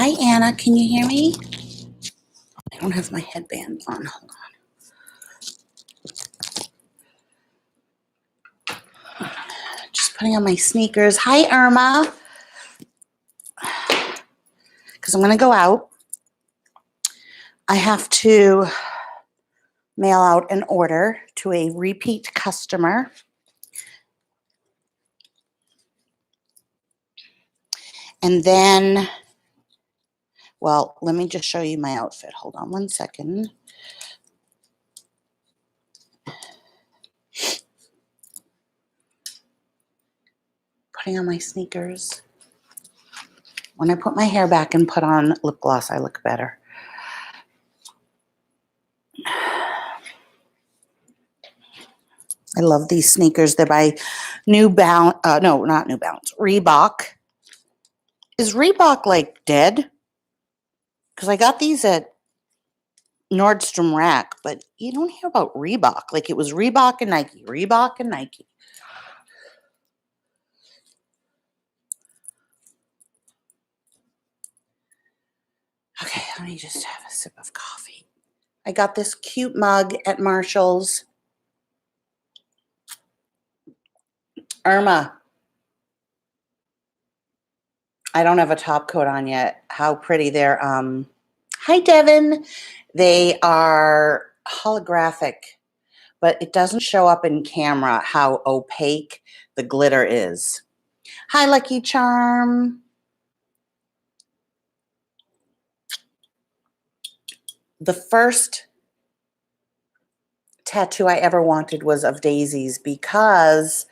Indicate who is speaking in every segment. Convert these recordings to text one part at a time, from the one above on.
Speaker 1: Hi, Anna. Can you hear me? I don't have my headband on. Hold on. Just putting on my sneakers. Hi, Irma. Because I'm going to go out. I have to mail out an order to a repeat customer. And then, well, let me just show you my outfit. Hold on one second. Putting on my sneakers. When I put my hair back and put on lip gloss, I look better. I love these sneakers. They're by New Balance. No, not New Balance. Reebok. Is Reebok like dead? Because I got these at Nordstrom Rack, but you don't hear about Reebok. Like it was Reebok and Nike. Reebok and Nike. Okay, let me just have a sip of coffee. I got this cute mug at Marshall's. Irma. I don't have a top coat on yet. How pretty they're. Hi, Devin. They are holographic, but it doesn't show up in camera how opaque the glitter is. Hi, Lucky Charm. The first tattoo I ever wanted was of daisies because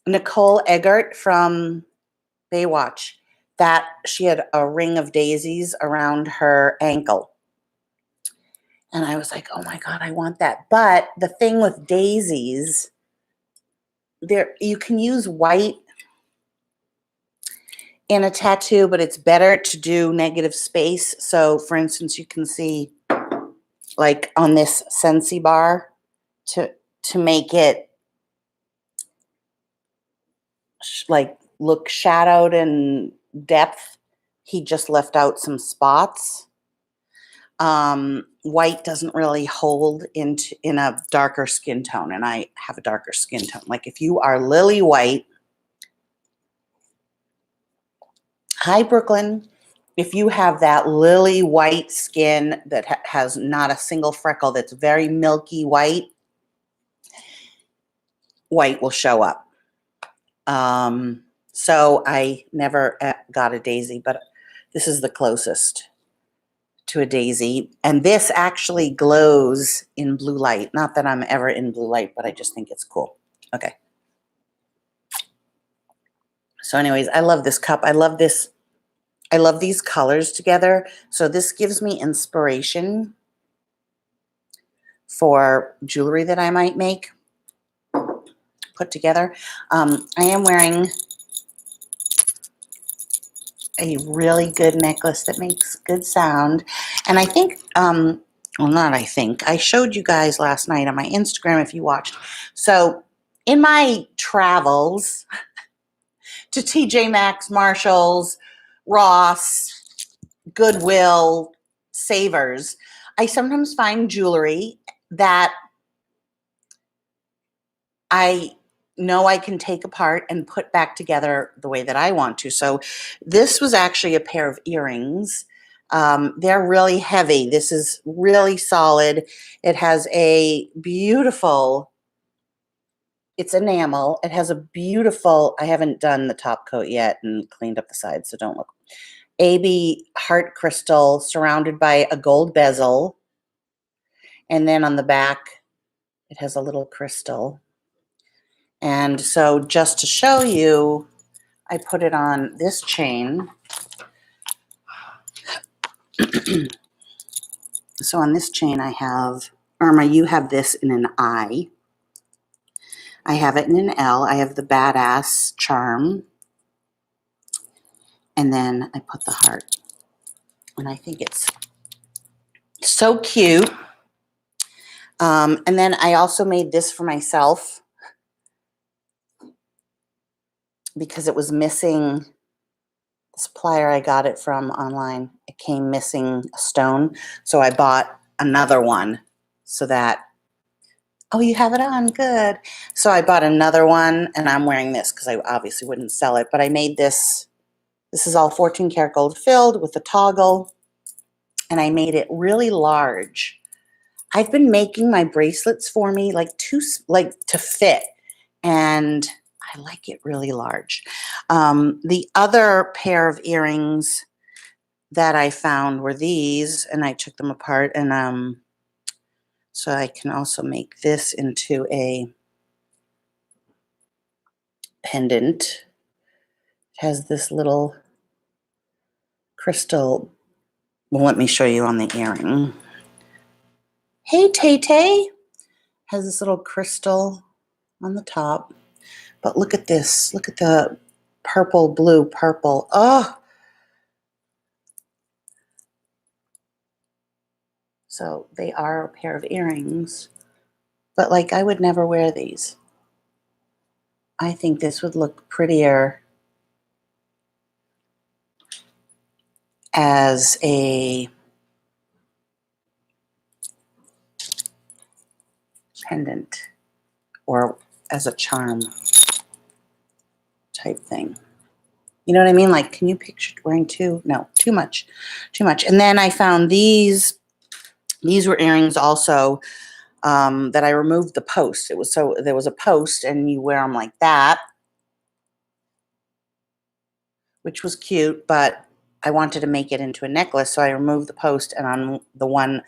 Speaker 1: Nicole Eggert from Baywatch, that she had a ring of daisies around her ankle. And I was like, oh my God, I want that. But the thing with daisies, you can use white in a tattoo, but it's better to do negative space. So for instance, you can see like on this Scentsy bar to make it like look shadowed and depth, he just left out some spots. White doesn't really hold in a darker skin tone, and I have a darker skin tone. Like if you are lily white, hi Brooklyn, if you have that lily white skin that has not a single freckle, that's very milky white, white will show up. So I never got a daisy, but this is the closest to a daisy. And this actually glows in blue light. Not that I'm ever in blue light, but I just think it's cool. Okay. So anyways, I love this cup. I love this. I love these colors together. So this gives me inspiration for jewelry that I might make, put together. I am wearing a really good necklace that makes good sound. And I think, well, not I think, I showed you guys last night on my Instagram if you watched. So in my travels to TJ Maxx, Marshalls, Ross, Goodwill, Savers, I sometimes find jewelry that I know I can take apart and put back together the way that I want to. So this was actually a pair of earrings. They're really heavy. This is really solid. It has a beautiful, it's enamel. It has a beautiful, I haven't done the top coat yet and cleaned up the sides, so don't look. AB heart crystal surrounded by a gold bezel. And then on the back, it has a little crystal. And so just to show you, I put it on this chain. So on this chain I have, Irma, you have this in an I. I have it in an L. I have the badass charm. And then I put the heart. And I think it's so cute. And then I also made this for myself because it was missing supplier I got it from online, it came missing a stone. So I bought another one so that, oh, you have it on, good. So I bought another one and I'm wearing this because I obviously wouldn't sell it, but I made this. This is all 14 karat gold filled with a toggle, and I made it really large. I've been making my bracelets for me like to fit, and I like it really large. The other pair of earrings that I found were these, and I took them apart, and so I can also make this into a pendant. It has this little crystal. Well, let me show you on the earring. Hey, Tay Tay. Has this little crystal on the top. But look at this. Look at the purple, blue, purple. Oh! So they are a pair of earrings. But like, I would never wear these. I think this would look prettier as a pendant or as a charm type thing. You know what I mean? Like, can you picture wearing two? No, too much, too much. And then I found these. These were earrings also that I removed the post. It was so there was a post, and you wear them like that, which was cute. But I wanted to make it into a necklace, so I removed the post. And on the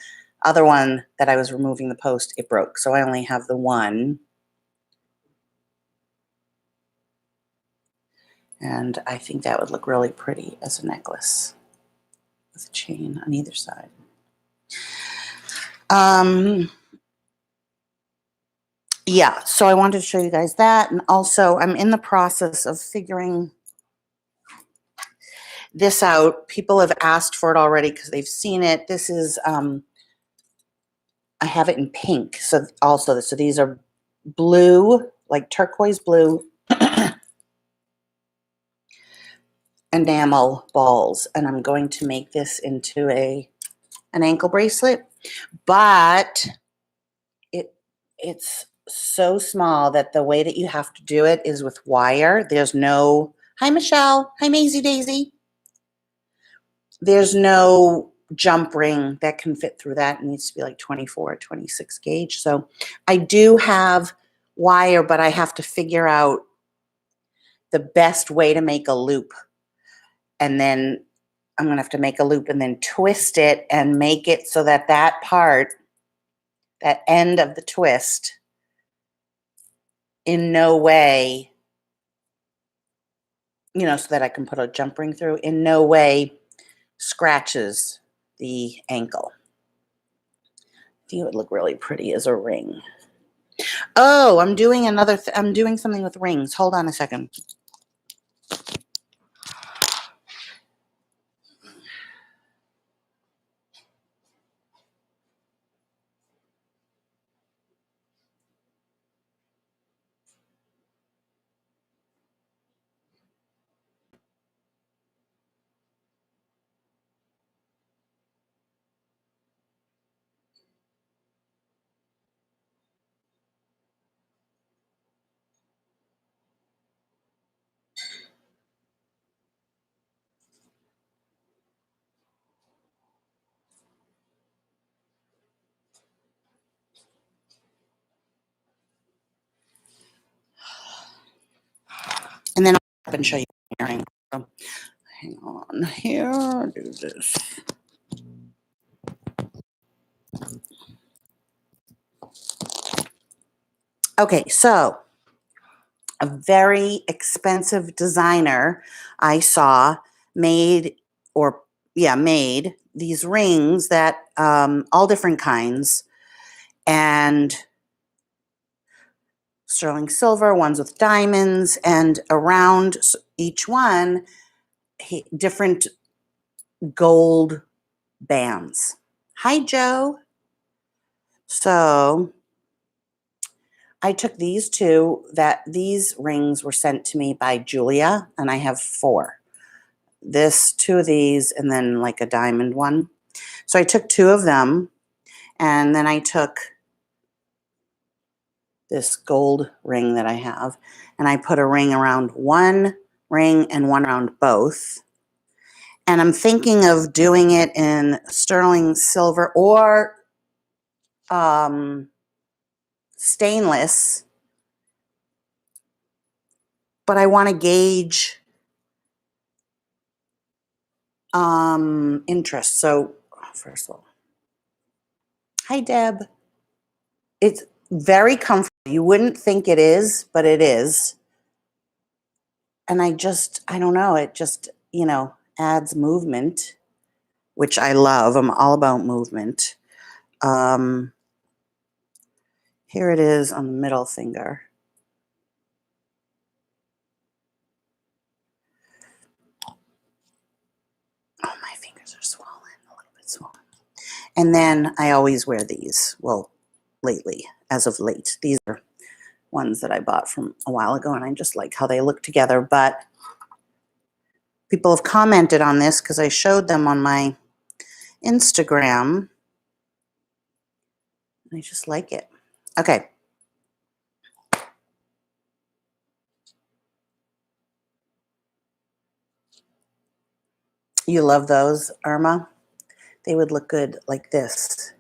Speaker 1: other one that I was removing the post, it broke. So I only have the one. And I think that would look really pretty as a necklace with a chain on either side. Yeah, so I wanted to show you guys that. And also, I'm in the process of figuring this out. People have asked for it already because they've seen it. This is, I have it in pink. So these are blue, like turquoise blue enamel balls. And I'm going to make this into an ankle bracelet. But it's so small that the way that you have to do it is with wire. There's no, hi Michelle, hi Maisie Daisy. There's no jump ring that can fit through that. It needs to be like 24 or 26 gauge. So I do have wire, but I have to figure out the best way to make a loop. And then I'm going to have to make a loop and then twist it and make it so that that part, that end of the twist, in no way, so that I can put a jump ring through, in no way scratches the ankle. I think it would look really pretty as a ring. Oh, I'm doing I'm doing something with rings. Hold on a second. And then I'll and show you the earring. So, hang on here. Do this. Okay, so a very expensive designer I saw made these rings that all different kinds, and sterling silver, ones with diamonds, and around each one, different gold bands. Hi, Joe. So I took these two, these rings were sent to me by Julia, and I have 4. this, 2 of these, and then like a diamond one. So I took 2 of them, and then I took this gold ring that I have, and I put a ring around one ring and one around both. And I'm thinking of doing it in sterling silver or stainless, but I want to gauge interest. So first of all, hi Deb. It's very comfortable. You wouldn't think it is, but it is. And I don't know, it just, adds movement, which I love. I'm all about movement. Here it is on the middle finger. Oh, my fingers are swollen, a little bit swollen. And then I always wear these. Well, lately, as of late. These are ones that I bought from a while ago, and I just like how they look together. But people have commented on this because I showed them on my Instagram. I just like it. Okay. You love those, Irma? They would look good like this.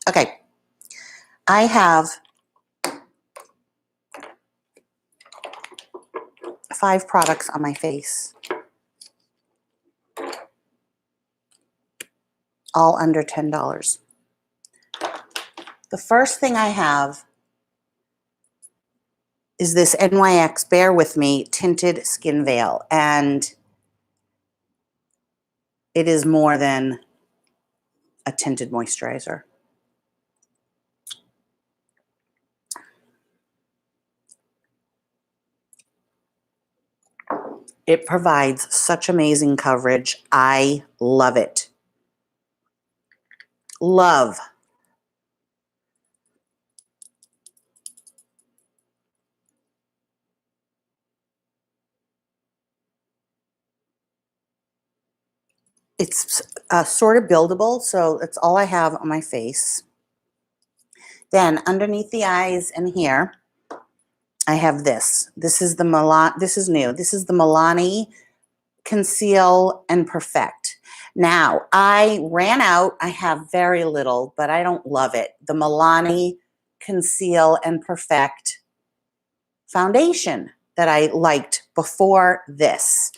Speaker 1: Okay. I have 5 products on my face, all under $10. The first thing I have is this NYX Bear With Me Tinted Skin Veil, and it is more than a tinted moisturizer. It provides such amazing coverage. I love it. Love. It's sort of buildable, so that's all I have on my face. Then underneath the eyes and here, I have this. This is the Milani. This is new. This is the Milani Conceal and Perfect. Now, I ran out. I have very little, but I don't love it. The Milani Conceal and Perfect foundation that I liked before this.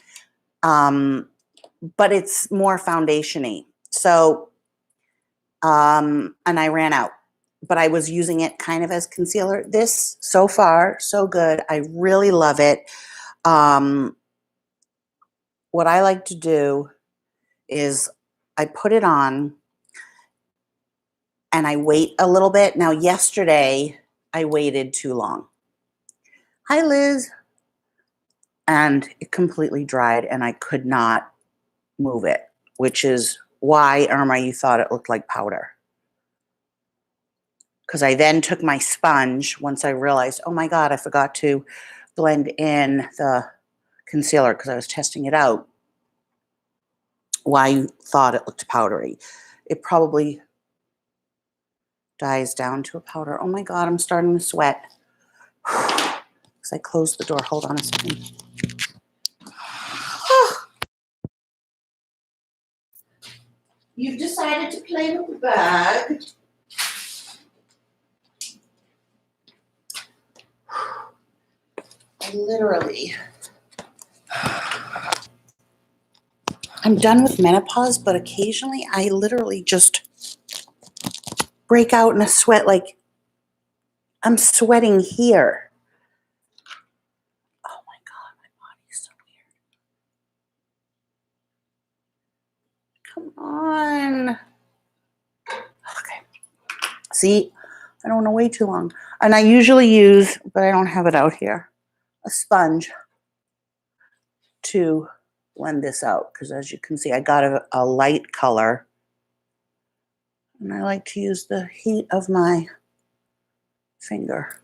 Speaker 1: But it's more foundation-y. So, and I ran out, but I was using it kind of as concealer. This, so far, so good. I really love it. What I like to do is I put it on and I wait a little bit. Now, yesterday, I waited too long. Hi, Liz. And it completely dried and I could not move it, which is why, Irma, you thought it looked like powder. Because I then took my sponge once I realized, oh my God, I forgot to blend in the concealer because I was testing it out. Why you thought it looked powdery. It probably dies down to a powder. Oh my God, I'm starting to sweat. Because I closed the door. Hold on a second. You've decided to play with the bag. I literally... I'm done with menopause, but occasionally I literally just break out in a sweat like I'm sweating here. Oh my God, my body's so weird. Come on. Okay. See, I don't want to wait too long. And I usually use, but I don't have it out here, a sponge to blend this out. Because as you can see, I got a light color. And I like to use the heat of my finger.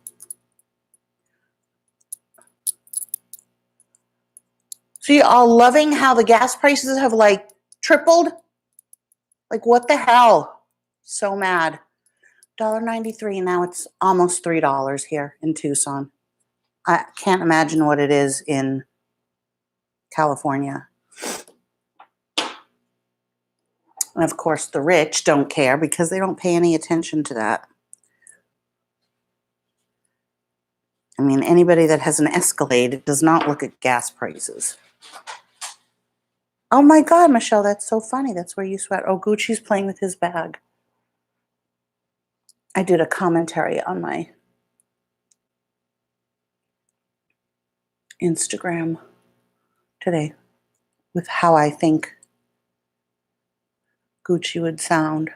Speaker 1: So you all loving how the gas prices have like tripled? Like what the hell? So mad. $1.93, now it's almost $3 here in Tucson. I can't imagine what it is in California. And of course, the rich don't care because they don't pay any attention to that. I mean, anybody that has an Escalade does not look at gas prices. Oh my God, Michelle, that's so funny. That's where you sweat. Oh, Gucci's playing with his bag. I did a commentary on my Instagram today with how I think Gucci would sound.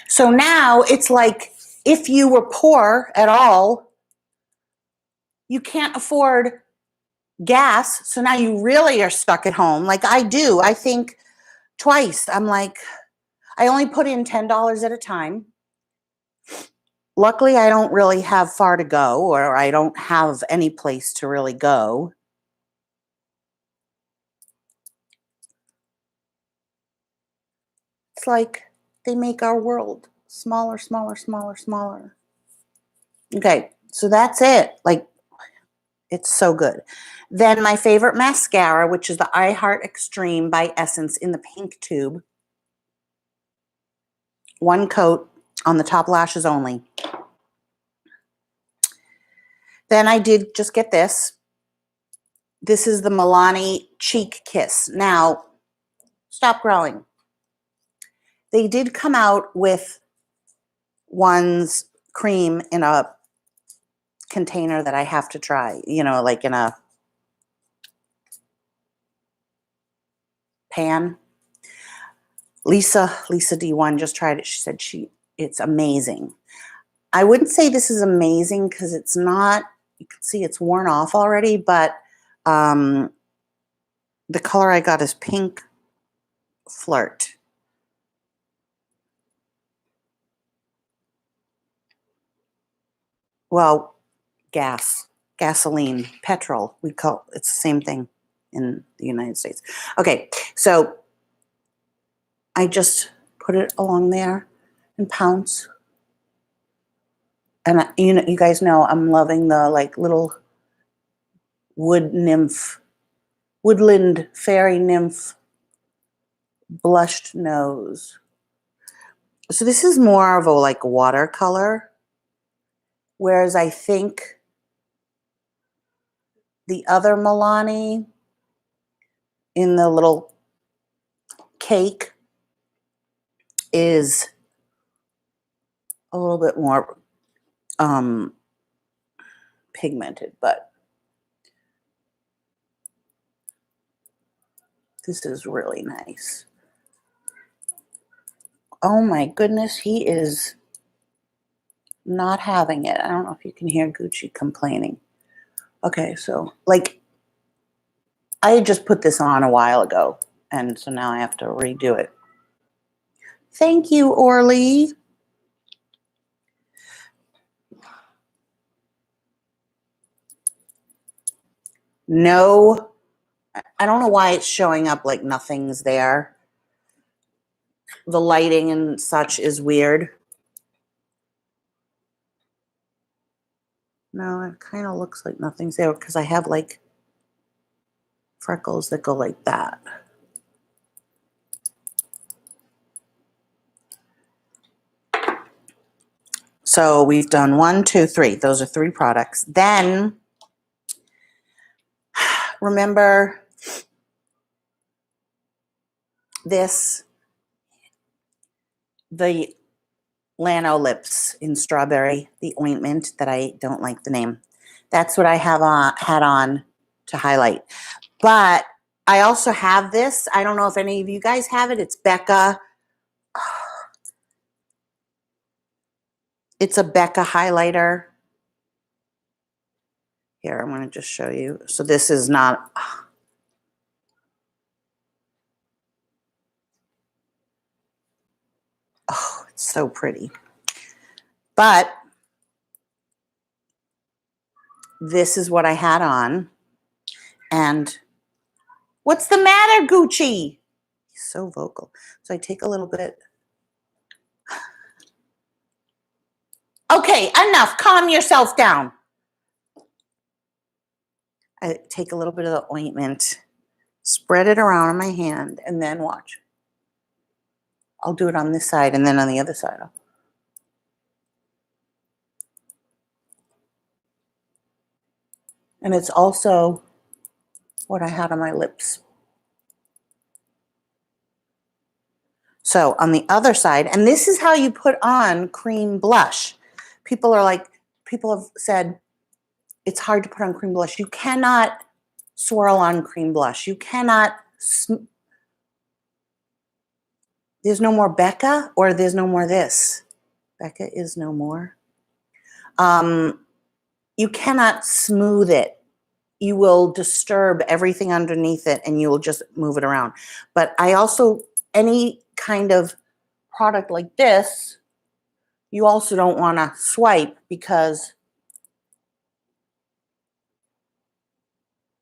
Speaker 1: So now it's like if you were poor at all, you can't afford gas. So now you really are stuck at home. Like I do. I think twice. I'm like, I only put in $10 at a time. Luckily, I don't really have far to go, or I don't have any place to really go. It's like they make our world smaller, smaller, smaller, smaller. Okay, so that's it. Like, it's so good. Then my favorite mascara, which is the I Heart Extreme by Essence in the pink tube. One coat on the top lashes only. Then I did just get this. This is the Milani Cheek Kiss. Now, stop growing. They did come out with one's cream in a container that I have to try, you know, like in a pan. Lisa D1 just tried it. She said it's amazing. I wouldn't say this is amazing because it's not, you can see it's worn off already, but the color I got is Pink Flirt. Well, gasoline, petrol, we call it's the same thing in the United States. Okay, so I just put it along there and pounce. And you know, you guys know I'm loving the like little woodland fairy nymph blushed nose. So this is more of a like watercolor, whereas I think the other Milani in the little cake is a little bit more pigmented, but this is really nice. Oh my goodness, he is not having it. I don't know if you can hear Gucci complaining. Okay, so like I just put this on a while ago, and so now I have to redo it. Thank you, Orly. No, I don't know why it's showing up like nothing's there. The lighting and such is weird. No, it kind of looks like nothing's there because I have like freckles that go like that. So we've done 1, 2, 3. Those are 3 products. Then remember this, the Lano Lips in Strawberry, the ointment that I don't like the name. That's what I have had on to highlight. But I also have this. I don't know if any of you guys have it. It's Becca. It's a Becca highlighter. Here, I'm going to just show you. So this is not... Oh, it's so pretty. But this is what I had on. And what's the matter, Gucci? He's so vocal. So I take a little bit. Okay, enough. Calm yourself down. I take a little bit of the ointment, spread it around on my hand, and then watch. I'll do it on this side and then on the other side. And it's also what I had on my lips. So on the other side, and this is how you put on cream blush. People have said it's hard to put on cream blush. You cannot swirl on cream blush. You cannot, there's no more Becca, or there's no more this. Becca is no more. You cannot smooth it. You will disturb everything underneath it and you will just move it around. But I also, any kind of product like this, you also don't want to swipe because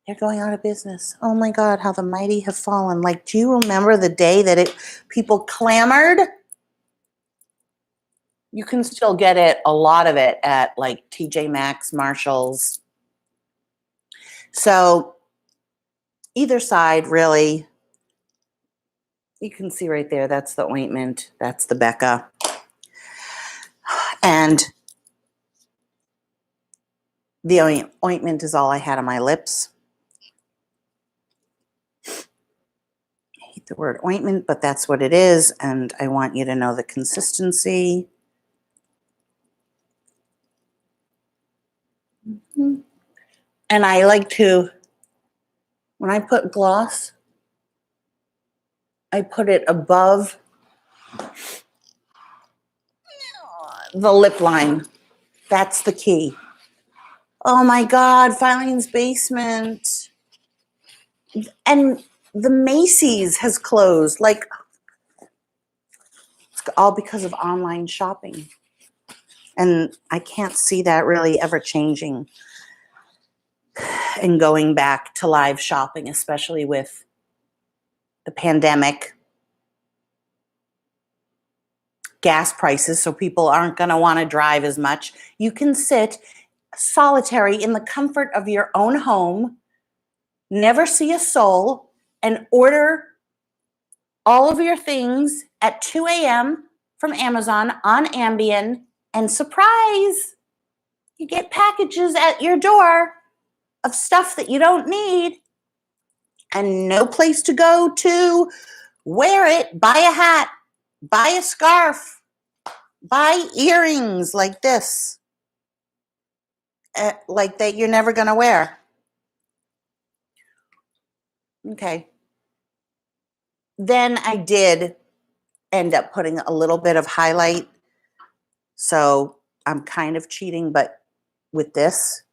Speaker 1: they're going out of business. Oh my God, how the mighty have fallen. Like, do you remember the day that people clamored? You can still get it, a lot of it, at like TJ Maxx, Marshalls. So either side, really, you can see right there, that's the ointment, that's the Becca. And the ointment is all I had on my lips. I hate the word ointment, but that's what it is. And I want you to know the consistency. And I like to, when I put gloss, I put it above the lip line. That's the key. Oh my God, Filene's Basement. And the Macy's has closed. Like, it's all because of online shopping. And I can't see that really ever changing and going back to live shopping, especially with the pandemic, gas prices, so people aren't going to want to drive as much. You can sit solitary in the comfort of your own home, never see a soul, and order all of your things at 2 a.m. from Amazon on Ambien, and surprise, you get packages at your door of stuff that you don't need and no place to go to wear it. Buy a hat, buy a scarf, buy earrings like this, like that you're never going to wear. Okay. Then I did end up putting a little bit of highlight. So I'm kind of cheating, but with this,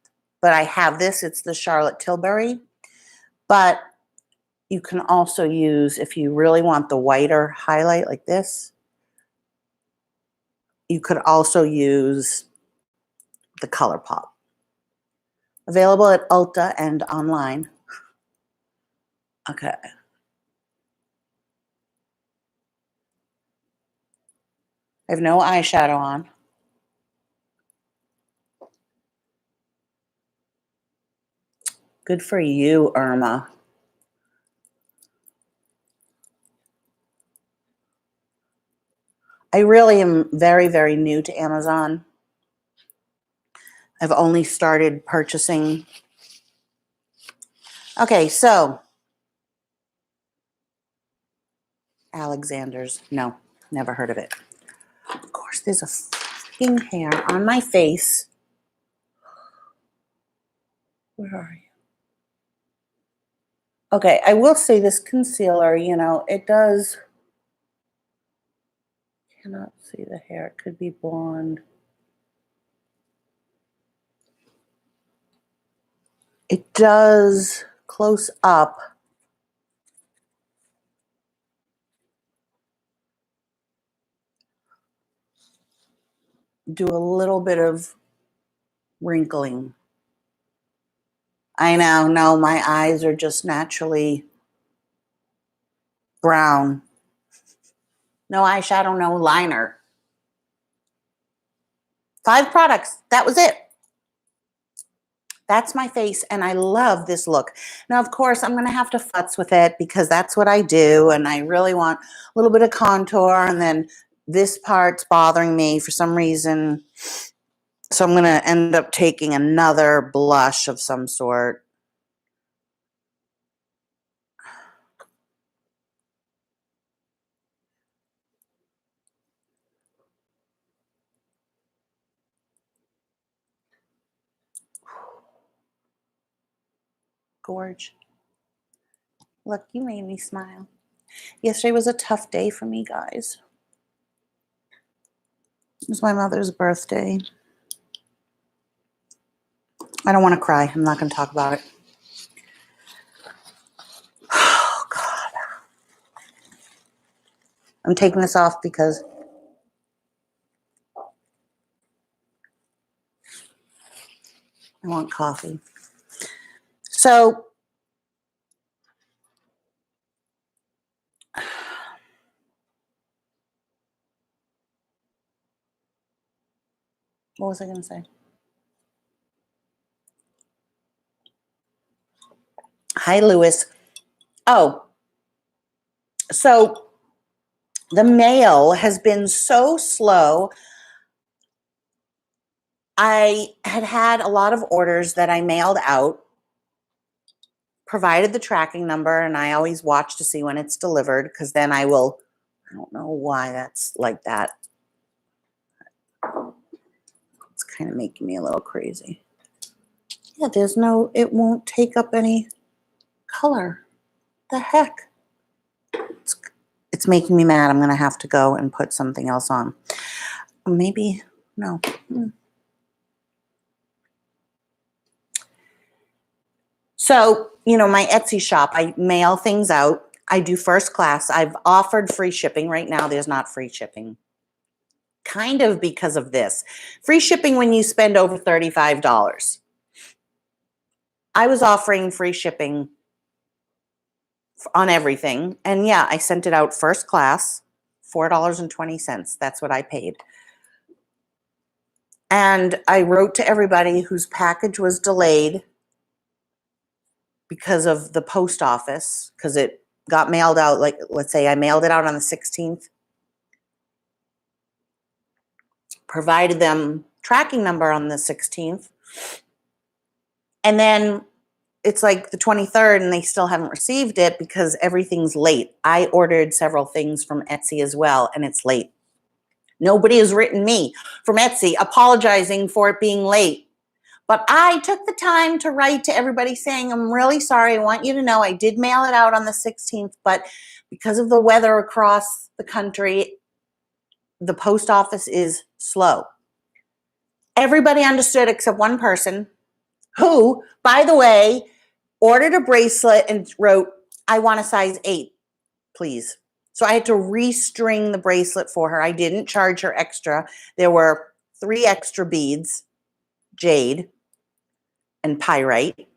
Speaker 1: but I have this, it's the Charlotte Tilbury. But you can also use, if you really want the whiter highlight like this, you could also use the ColourPop. Available at Ulta and online. Okay. I have no eyeshadow on. Good for you, Irma. I really am very, very new to Amazon. I've only started purchasing. Okay, so Alexander's. No, never heard of it. Of course, there's a fucking hair on my face. Where are you? Okay, I will say this concealer, you know, it does. Cannot see the hair. It could be blonde. It does close up. do a little bit of wrinkling. I know, no, my eyes are just naturally brown. No eyeshadow, no liner. 5 products. That was it. That's my face, and I love this look. Now, of course, I'm going to have to futz with it because that's what I do, and I really want a little bit of contour, and then this part's bothering me for some reason. So I'm going to end up taking another blush of some sort. Gorge. Look, you made me smile. Yesterday was a tough day for me, guys. It was my mother's birthday. I don't want to cry. I'm not going to talk about it. Oh, God. I'm taking this off because I want coffee. So, what was I going to say? Hi, Lewis. Oh, so the mail has been so slow. I had a lot of orders that I mailed out, provided the tracking number, and I always watch to see when it's delivered because then I don't know why that's like that. It's kind of making me a little crazy. Yeah, it won't take up any color. The heck? It's making me mad. I'm going to have to go and put something else on. Maybe, no. So, my Etsy shop, I mail things out. I do first class. I've offered free shipping. Right now, there's not free shipping. Kind of because of this. Free shipping when you spend over $35. I was offering free shipping on everything. And yeah, I sent it out first class, $4.20. That's what I paid. And I wrote to everybody whose package was delayed because of the post office, because it got mailed out, like, let's say I mailed it out on the 16th, provided them tracking number on the 16th, and then it's like the 23rd and they still haven't received it because everything's late. I ordered several things from Etsy as well, and it's late. Nobody has written me from Etsy apologizing for it being late. But I took the time to write to everybody saying, I'm really sorry. I want you to know I did mail it out on the 16th, but because of the weather across the country, the post office is slow. Everybody understood except one person who, by the way, ordered a bracelet and wrote, I want a size 8, please. So I had to restring the bracelet for her. I didn't charge her extra. There were 3 extra beads, jade and pyrite,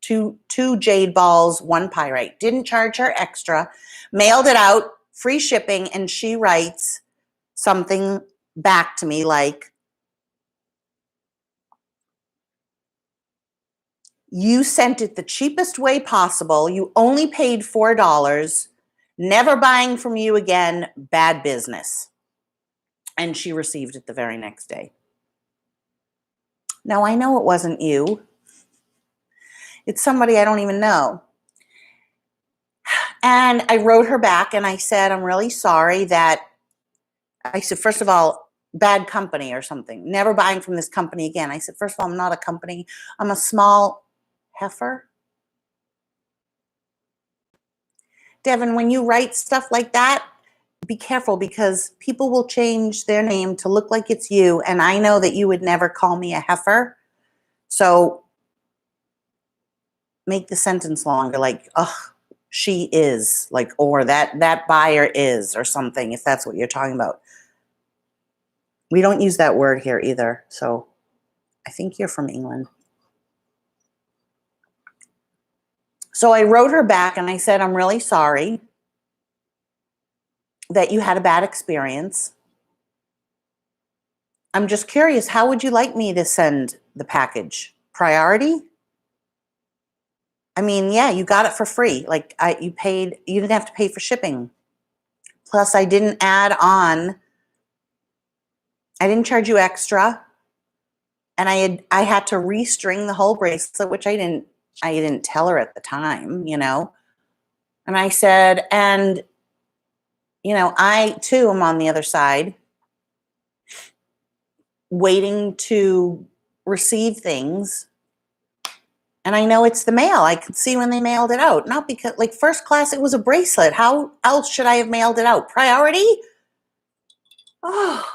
Speaker 1: two jade balls, 1 pyrite. Didn't charge her extra. Mailed it out, free shipping, and she writes something back to me like, you sent it the cheapest way possible. You only paid $4. Never buying from you again. Bad business. And she received it the very next day. Now, I know it wasn't you. It's somebody I don't even know. And I wrote her back and I said, I'm really sorry that, I said, first of all, bad company or something. Never buying from this company again. I said, first of all, I'm not a company. I'm a small heifer. Devin, when you write stuff like that, be careful because people will change their name to look like it's you. And I know that you would never call me a heifer. So make the sentence longer, like, she is, like, or that buyer is, or something, if that's what you're talking about. We don't use that word here either. So I think you're from England. So I wrote her back and I said, I'm really sorry that you had a bad experience. I'm just curious, how would you like me to send the package? Priority? I mean, yeah, you got it for free. Like you didn't have to pay for shipping. Plus I didn't I didn't charge you extra. And I had to restring the whole bracelet, which I didn't tell her at the time, you know. And I said, and you know, I too am on the other side waiting to receive things. And I know it's the mail. I could see when they mailed it out. Not because, like, first class, it was a bracelet. How else should I have mailed it out? Priority? Oh,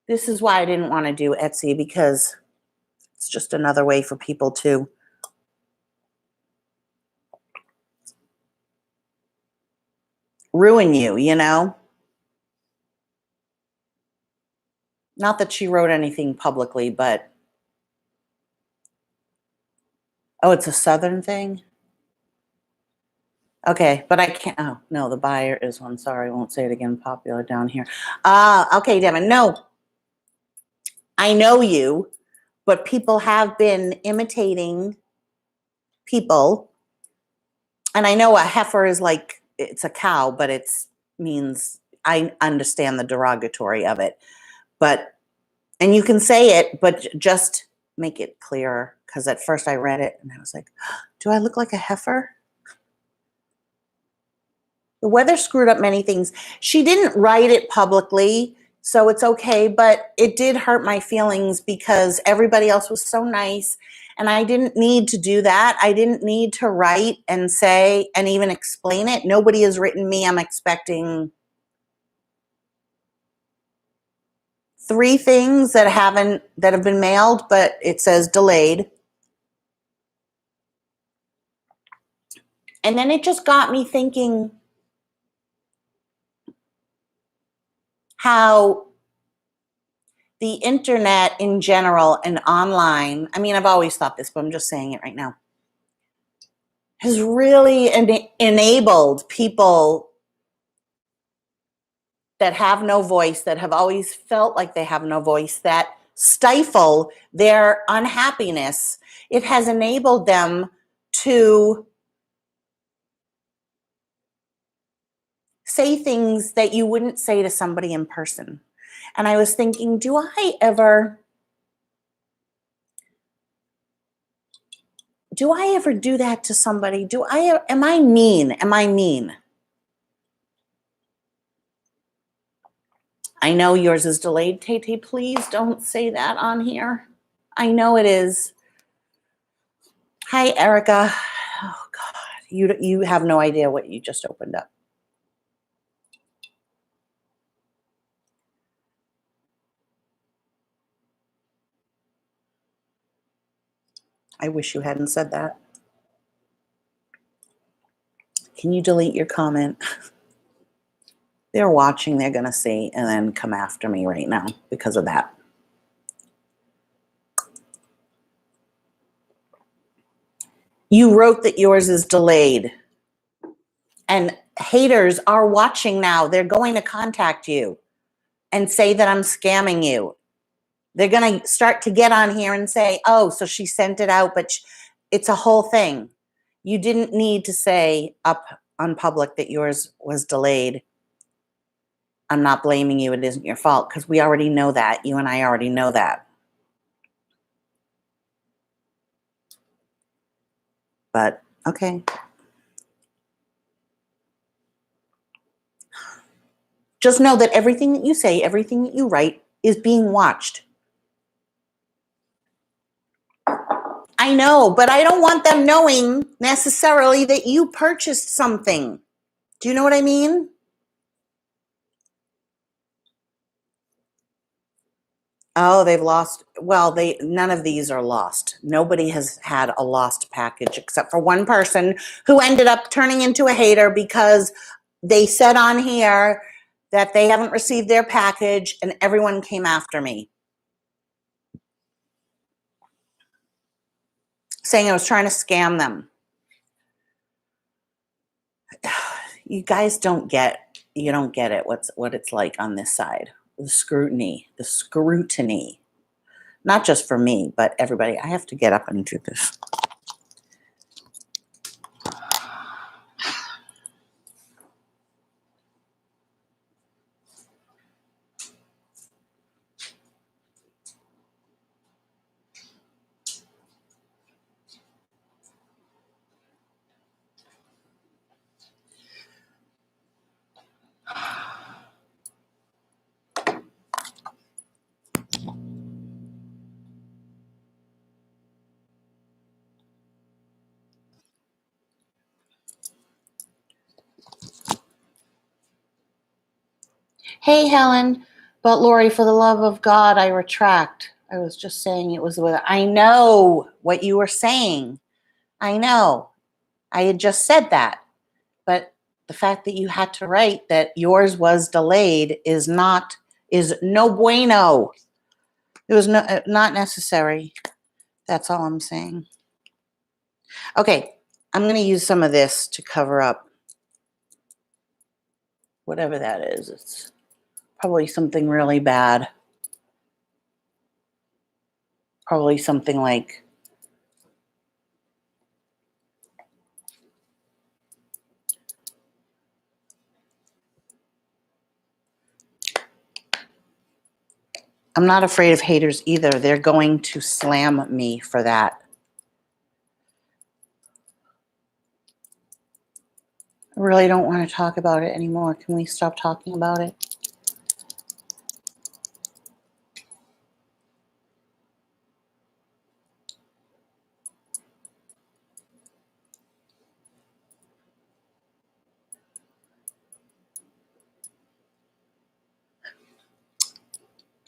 Speaker 1: this is why I didn't want to do Etsy, because it's just another way for people to ruin you, you know? Not that she wrote anything publicly, but oh, it's a Southern thing? Okay, but I can't. Oh, no, the buyer is one. Sorry, I won't say it again. Popular down here. Okay, Devin. No, I know you, but people have been imitating people. And I know a heifer is like, it's a cow, but means, I understand the derogatory of it. But, and you can say it, but just make it clearer. Because at first I read it and I was like, do I look like a heifer? The weather screwed up many things. She didn't write it publicly, so it's okay, but it did hurt my feelings because everybody else was so nice, and I didn't need to do that. I didn't need to write and say and even explain it. Nobody has written me. I'm expecting 3 things that have been mailed, but it says delayed. And then it just got me thinking how the internet in general and online, I mean, I've always thought this, but I'm just saying it right now, has really enabled people that have no voice, that have always felt like they have no voice, that stifle their unhappiness. It has enabled them to say things that you wouldn't say to somebody in person. And I was thinking, do I ever do that to somebody? Am I mean? Am I mean? I know yours is delayed, Tay. Please don't say that on here. I know it is. Hi, Erica. Oh, God. You have no idea what you just opened up. I wish you hadn't said that. Can you delete your comment? They're watching, they're going to see, and then come after me right now because of that. You wrote that yours is delayed. And haters are watching now. They're going to contact you and say that I'm scamming you. They're going to start to get on here and say, oh, so she sent it out, but it's a whole thing. You didn't need to say up on public that yours was delayed. I'm not blaming you. It isn't your fault, because we already know that. You and I already know that. But, okay. Just know that everything that you say, everything that you write is being watched. I know, but I don't want them knowing necessarily that you purchased something. Do you know what I mean? Oh, they've lost. Well, none of these are lost. Nobody has had a lost package except for one person who ended up turning into a hater because they said on here that they haven't received their package, and everyone came after me, saying I was trying to scam them. You guys don't get it, what it's like on this side. The scrutiny. Not just for me, but everybody. I have to get up and do this. Hey, Helen. But Lori, for the love of God, I retract. I was just saying it was with. I know what you were saying. I know. I had just said that. But the fact that you had to write that yours was delayed is no bueno. It was not necessary. That's all I'm saying. Okay, I'm going to use some of this to cover up whatever that is. It's probably something really bad. Probably something like I'm not afraid of haters either. They're going to slam me for that. I really don't want to talk about it anymore. Can we stop talking about it?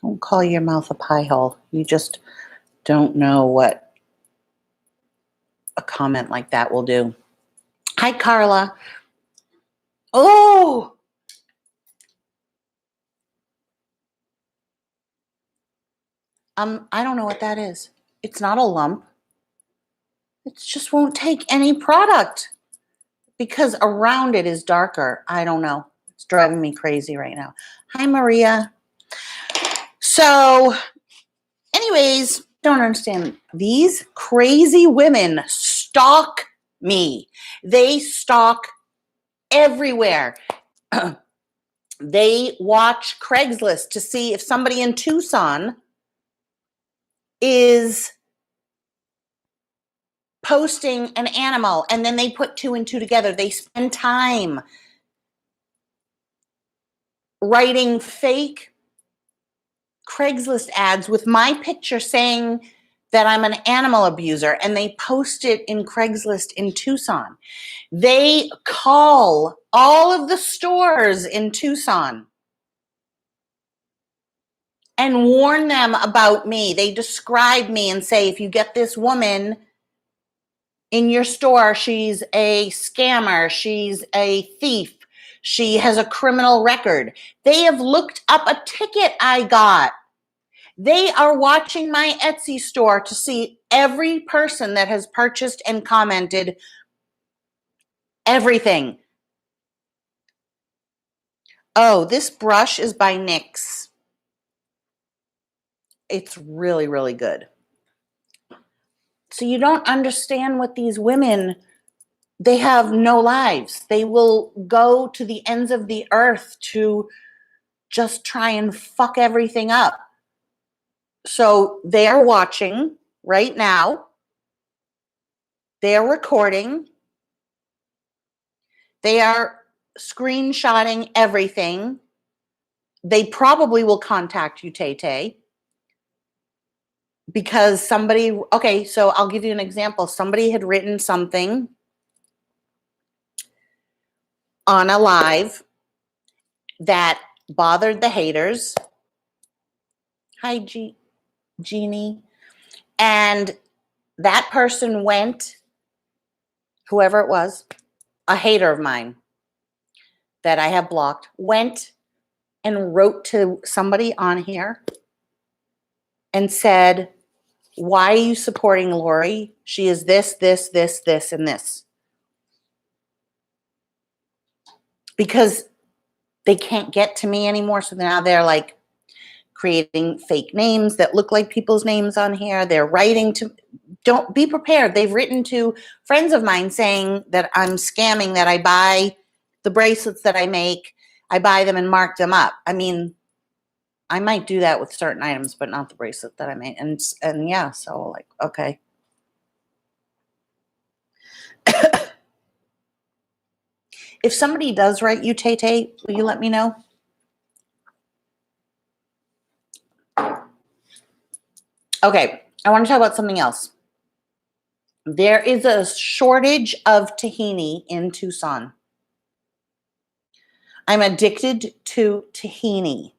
Speaker 1: Don't call your mouth a pie hole. You just don't know what a comment like that will do. Hi, Carla. Oh! I don't know what that is. It's not a lump. It just won't take any product because around it is darker. I don't know. It's driving me crazy right now. Hi, Maria. So, anyways, don't understand. These crazy women stalk me. They stalk everywhere. They watch Craigslist to see if somebody in Tucson is posting an animal, and then they put two and two together. They spend time writing fake Craigslist ads with my picture saying that I'm an animal abuser, and they post it in Craigslist in Tucson. They call all of the stores in Tucson and warn them about me. They describe me and say, if you get this woman in your store, she's a scammer, she's a thief, she has a criminal record. They have looked up a ticket I got. They are watching my Etsy store to see every person that has purchased and commented everything. Oh, this brush is by NYX. It's really, really good. So you don't understand what these women, they have no lives. They will go to the ends of the earth to just try and fuck everything up. So they are watching right now. They are recording. They are screenshotting everything. They probably will contact you, Tay, because somebody, okay, so I'll give you an example. Somebody had written something on a live that bothered the haters. Hi, Jeannie. And that person went, whoever it was, a hater of mine that I have blocked, went and wrote to somebody on here and said, why are you supporting Lori? She is this, this, this, this, and this. Because they can't get to me anymore. So now they're like creating fake names that look like people's names on here. They're writing to, don't be prepared. They've written to friends of mine saying that I'm scamming, that I buy the bracelets that I make, I buy them and mark them up. I mean, I might do that with certain items, but not the bracelet that I made. And yeah, so like, okay. If somebody does write you, Tay, will you let me know? Okay, I want to talk about something else. There is a shortage of tahini in Tucson. I'm addicted to tahini.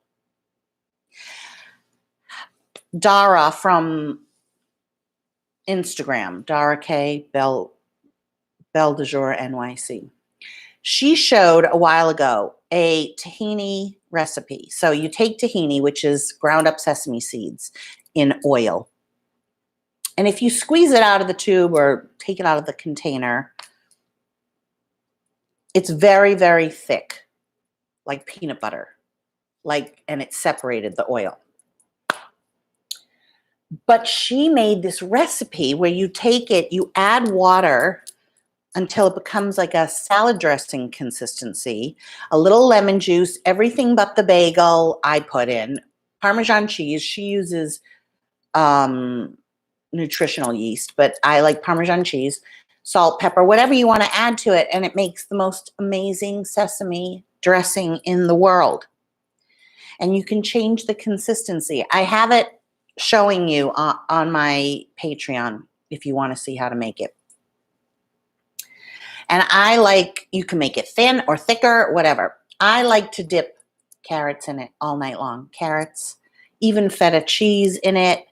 Speaker 1: Dara from Instagram, Dara K. Belle de Jour NYC. She showed a while ago a tahini recipe. So you take tahini, which is ground up sesame seeds in oil. And if you squeeze it out of the tube or take it out of the container, it's very, very thick, like peanut butter, and it's separated, the oil. But she made this recipe where you take it, you add water until it becomes like a salad dressing consistency, a little lemon juice, everything but the bagel I put in, Parmesan cheese. She uses nutritional yeast, but I like Parmesan cheese, salt, pepper, whatever you want to add to it, and it makes the most amazing sesame dressing in the world. And you can change the consistency. I have it showing you on my Patreon if you want to see how to make it. And I like, you can make it thin or thicker, whatever. I like to dip carrots in it all night long. Carrots, even feta cheese in it,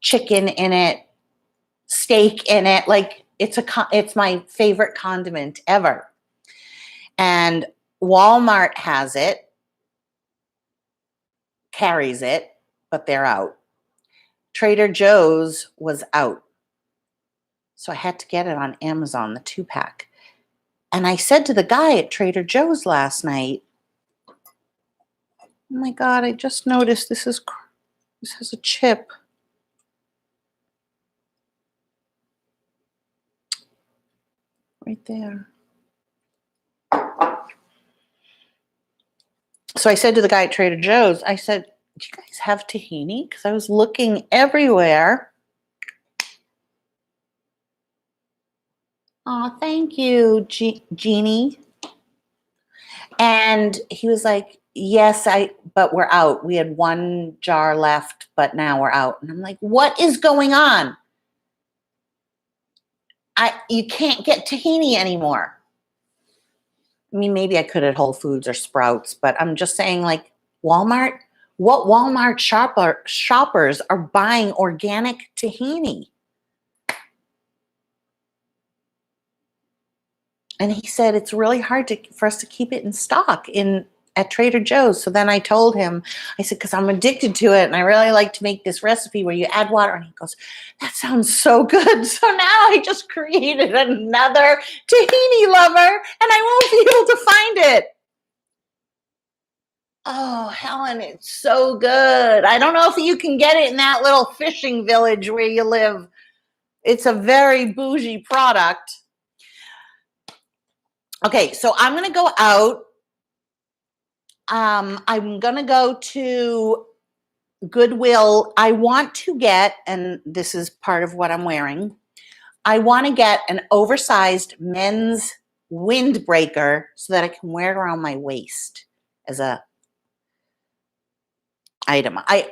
Speaker 1: chicken in it, steak in it. Like it's my favorite condiment ever. And Walmart has it, carries it, but they're out. Trader Joe's was out. So I had to get it on Amazon, the 2-pack. And I said to the guy at Trader Joe's last night, oh my God, I just noticed this has a chip. Right there. So I said to the guy at Trader Joe's, I said, do you guys have tahini? Because I was looking everywhere. Oh, thank you, Jeannie. And he was like, yes, but we're out. We had 1 jar left, but now we're out. And I'm like, what is going on? You can't get tahini anymore. I mean, maybe I could at Whole Foods or Sprouts, but I'm just saying, like, Walmart, what Walmart shoppers are buying organic tahini? And he said it's really hard for us to keep it in stock at Trader Joe's. So then I told him, I said, because I'm addicted to it and I really like to make this recipe where you add water. And he goes, that sounds so good. So now I just created another tahini lover and I won't be able to find it. Oh, Helen, it's so good. I don't know if you can get it in that little fishing village where you live. It's a very bougie product. Okay, so I'm going to go out. I'm going to go to Goodwill. I want to get, and this is part of what I'm wearing, I want to get an oversized men's windbreaker so that I can wear it around my waist as a item. I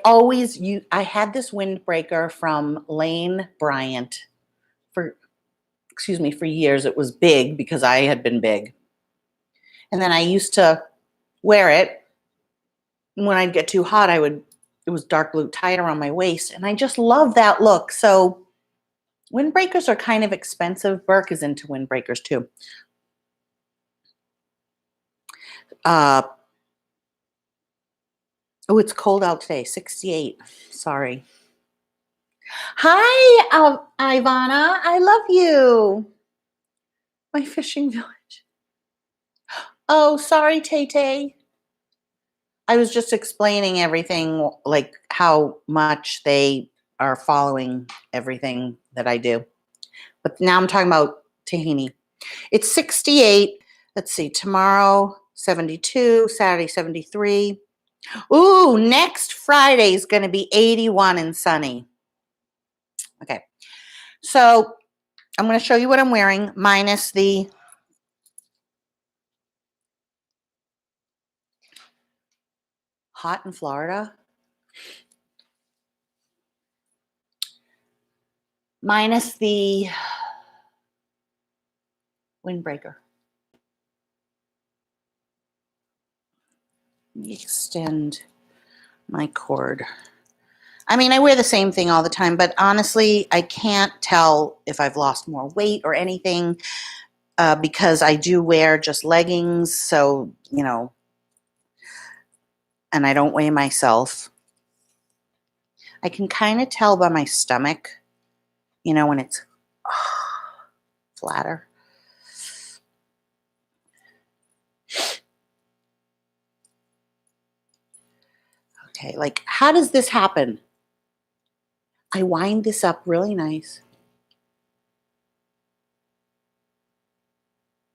Speaker 1: had this windbreaker from Lane Bryant for years. It was big because I had been big. And then I used to wear it. When I'd get too hot, it was dark blue tied around my waist. And I just love that look. So windbreakers are kind of expensive. Burke is into windbreakers too. Oh, it's cold out today, 68. Sorry. Hi, Ivana. I love you. My fishing village. Oh, sorry, Tay Tay. I was just explaining everything, like how much they are following everything that I do. But now I'm talking about tahini. It's 68. Let's see, tomorrow 72, Saturday 73. Ooh, next Friday is going to be 81 and sunny. Okay, so I'm going to show you what I'm wearing minus the hot in Florida. Minus the windbreaker. Let me extend my cord. I mean, I wear the same thing all the time, but honestly, I can't tell if I've lost more weight or anything because I do wear just leggings. So, you know, and I don't weigh myself. I can kind of tell by my stomach, you know, when it's flatter. Okay, like how does this happen? I wind this up really nice.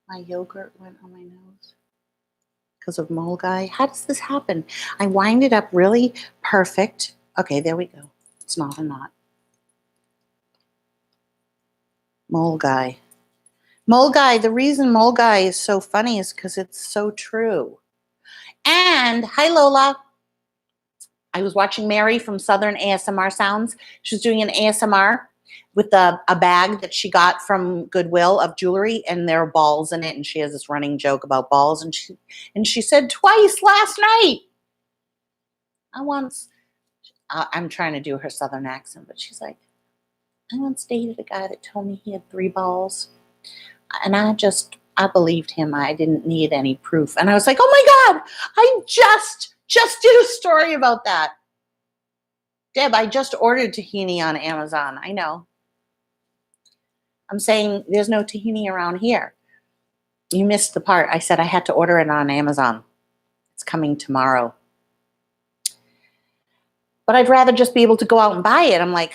Speaker 1: My yogurt went on my nose because of mole guy. How does this happen? I wind it up really perfect. Okay, there we go. It's not a knot. Mole guy. Mole guy, the reason mole guy is so funny is because it's so true. And hi Lola. I was watching Mary from Southern ASMR Sounds. She was doing an ASMR with a bag that she got from Goodwill of jewelry, and there are balls in it. And she has this running joke about balls. And she said twice last night. I'm trying to do her Southern accent, but she's like, I once dated a guy that told me he had 3 balls. And I believed him. I didn't need any proof. And I was like, oh my God, I just did a story about that. Deb, I just ordered tahini on Amazon. I know. I'm saying there's no tahini around here. You missed the part. I said I had to order it on Amazon. It's coming tomorrow. But I'd rather just be able to go out and buy it. I'm like,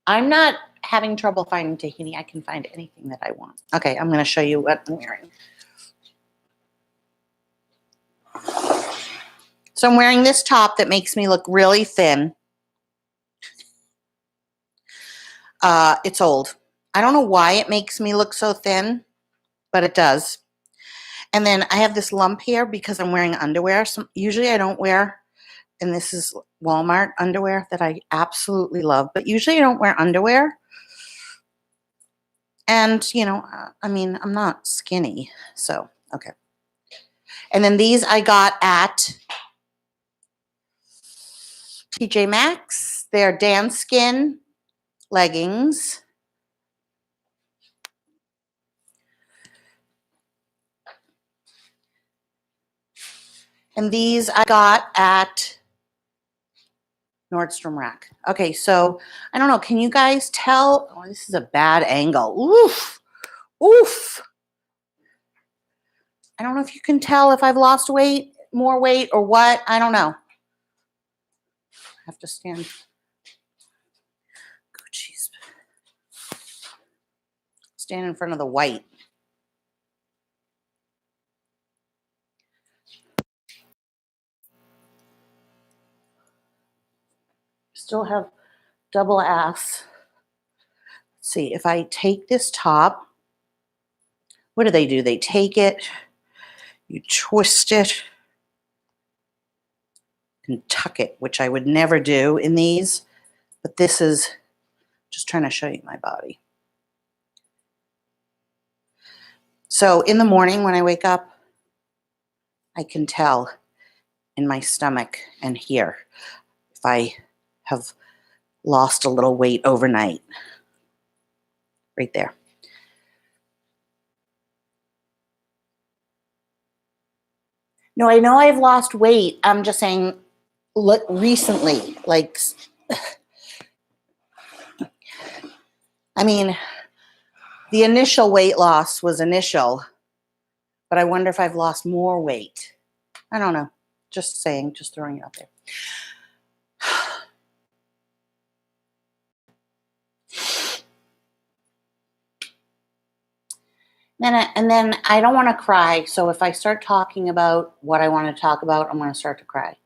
Speaker 1: I'm not having trouble finding tahini. I can find anything that I want. Okay, I'm going to show you what I'm wearing. So I'm wearing this top that makes me look really thin. It's old. I don't know why it makes me look so thin, but it does. And then I have this lump here because I'm wearing underwear. Usually I don't wear, and this is Walmart underwear that I absolutely love, but usually I don't wear underwear. And, you know, I mean, I'm not skinny, so, okay. And then these I got at TJ Maxx. They're Dan Skin leggings. And these I got at Nordstrom Rack. Okay, so I don't know. Can you guys tell? Oh, this is a bad angle. Oof. Oof. I don't know if you can tell if I've lost weight, more weight, or what. I don't know. I have to stand. Oh, jeez. Stand in front of the white. Still have double ass. Let's see, if I take this top, what do? They take it, you twist it, and tuck it, which I would never do in these, but this is just trying to show you my body. So in the morning when I wake up, I can tell in my stomach and here if I have lost a little weight overnight. Right there. No, I know I've lost weight. I'm just saying, look, recently, like, I mean, the initial weight loss was initial, but I wonder if I've lost more weight. I don't know. Just saying, just throwing it out there. And then I don't want to cry. So if I start talking about what I want to talk about, I'm going to start to cry.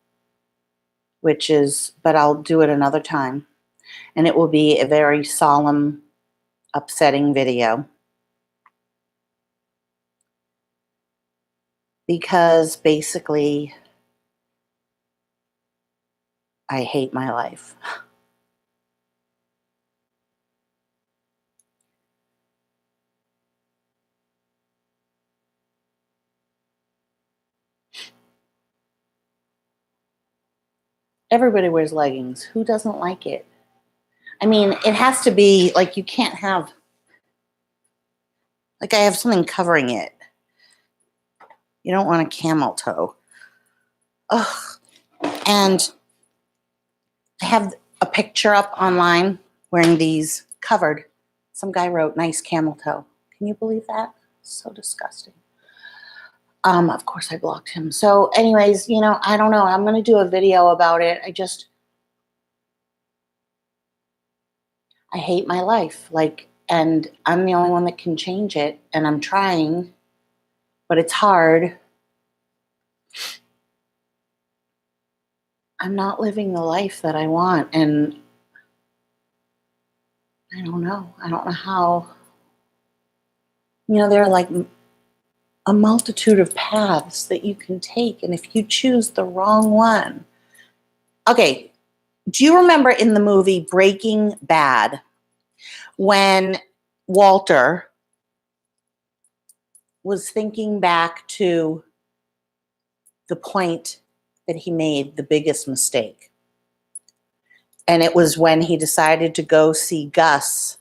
Speaker 1: But I'll do it another time. And it will be a very solemn, upsetting video. Because basically, I hate my life. Everybody wears leggings. Who doesn't like it? I mean, it has to be like you can't have, like I have something covering it. You don't want a camel toe. Ugh. And I have a picture up online wearing these covered. Some guy wrote, nice camel toe. Can you believe that? So disgusting. Of course I blocked him. So anyways, I don't know. I'm going to do a video about it. I hate my life. And I'm the only one that can change it. And I'm trying, but it's hard. I'm not living the life that I want. And I don't know. I don't know how. There are like a multitude of paths that you can take. And if you choose the wrong one. Okay. Do you remember in the movie Breaking Bad when Walter was thinking back to the point that he made the biggest mistake? And it was when he decided to go see Gus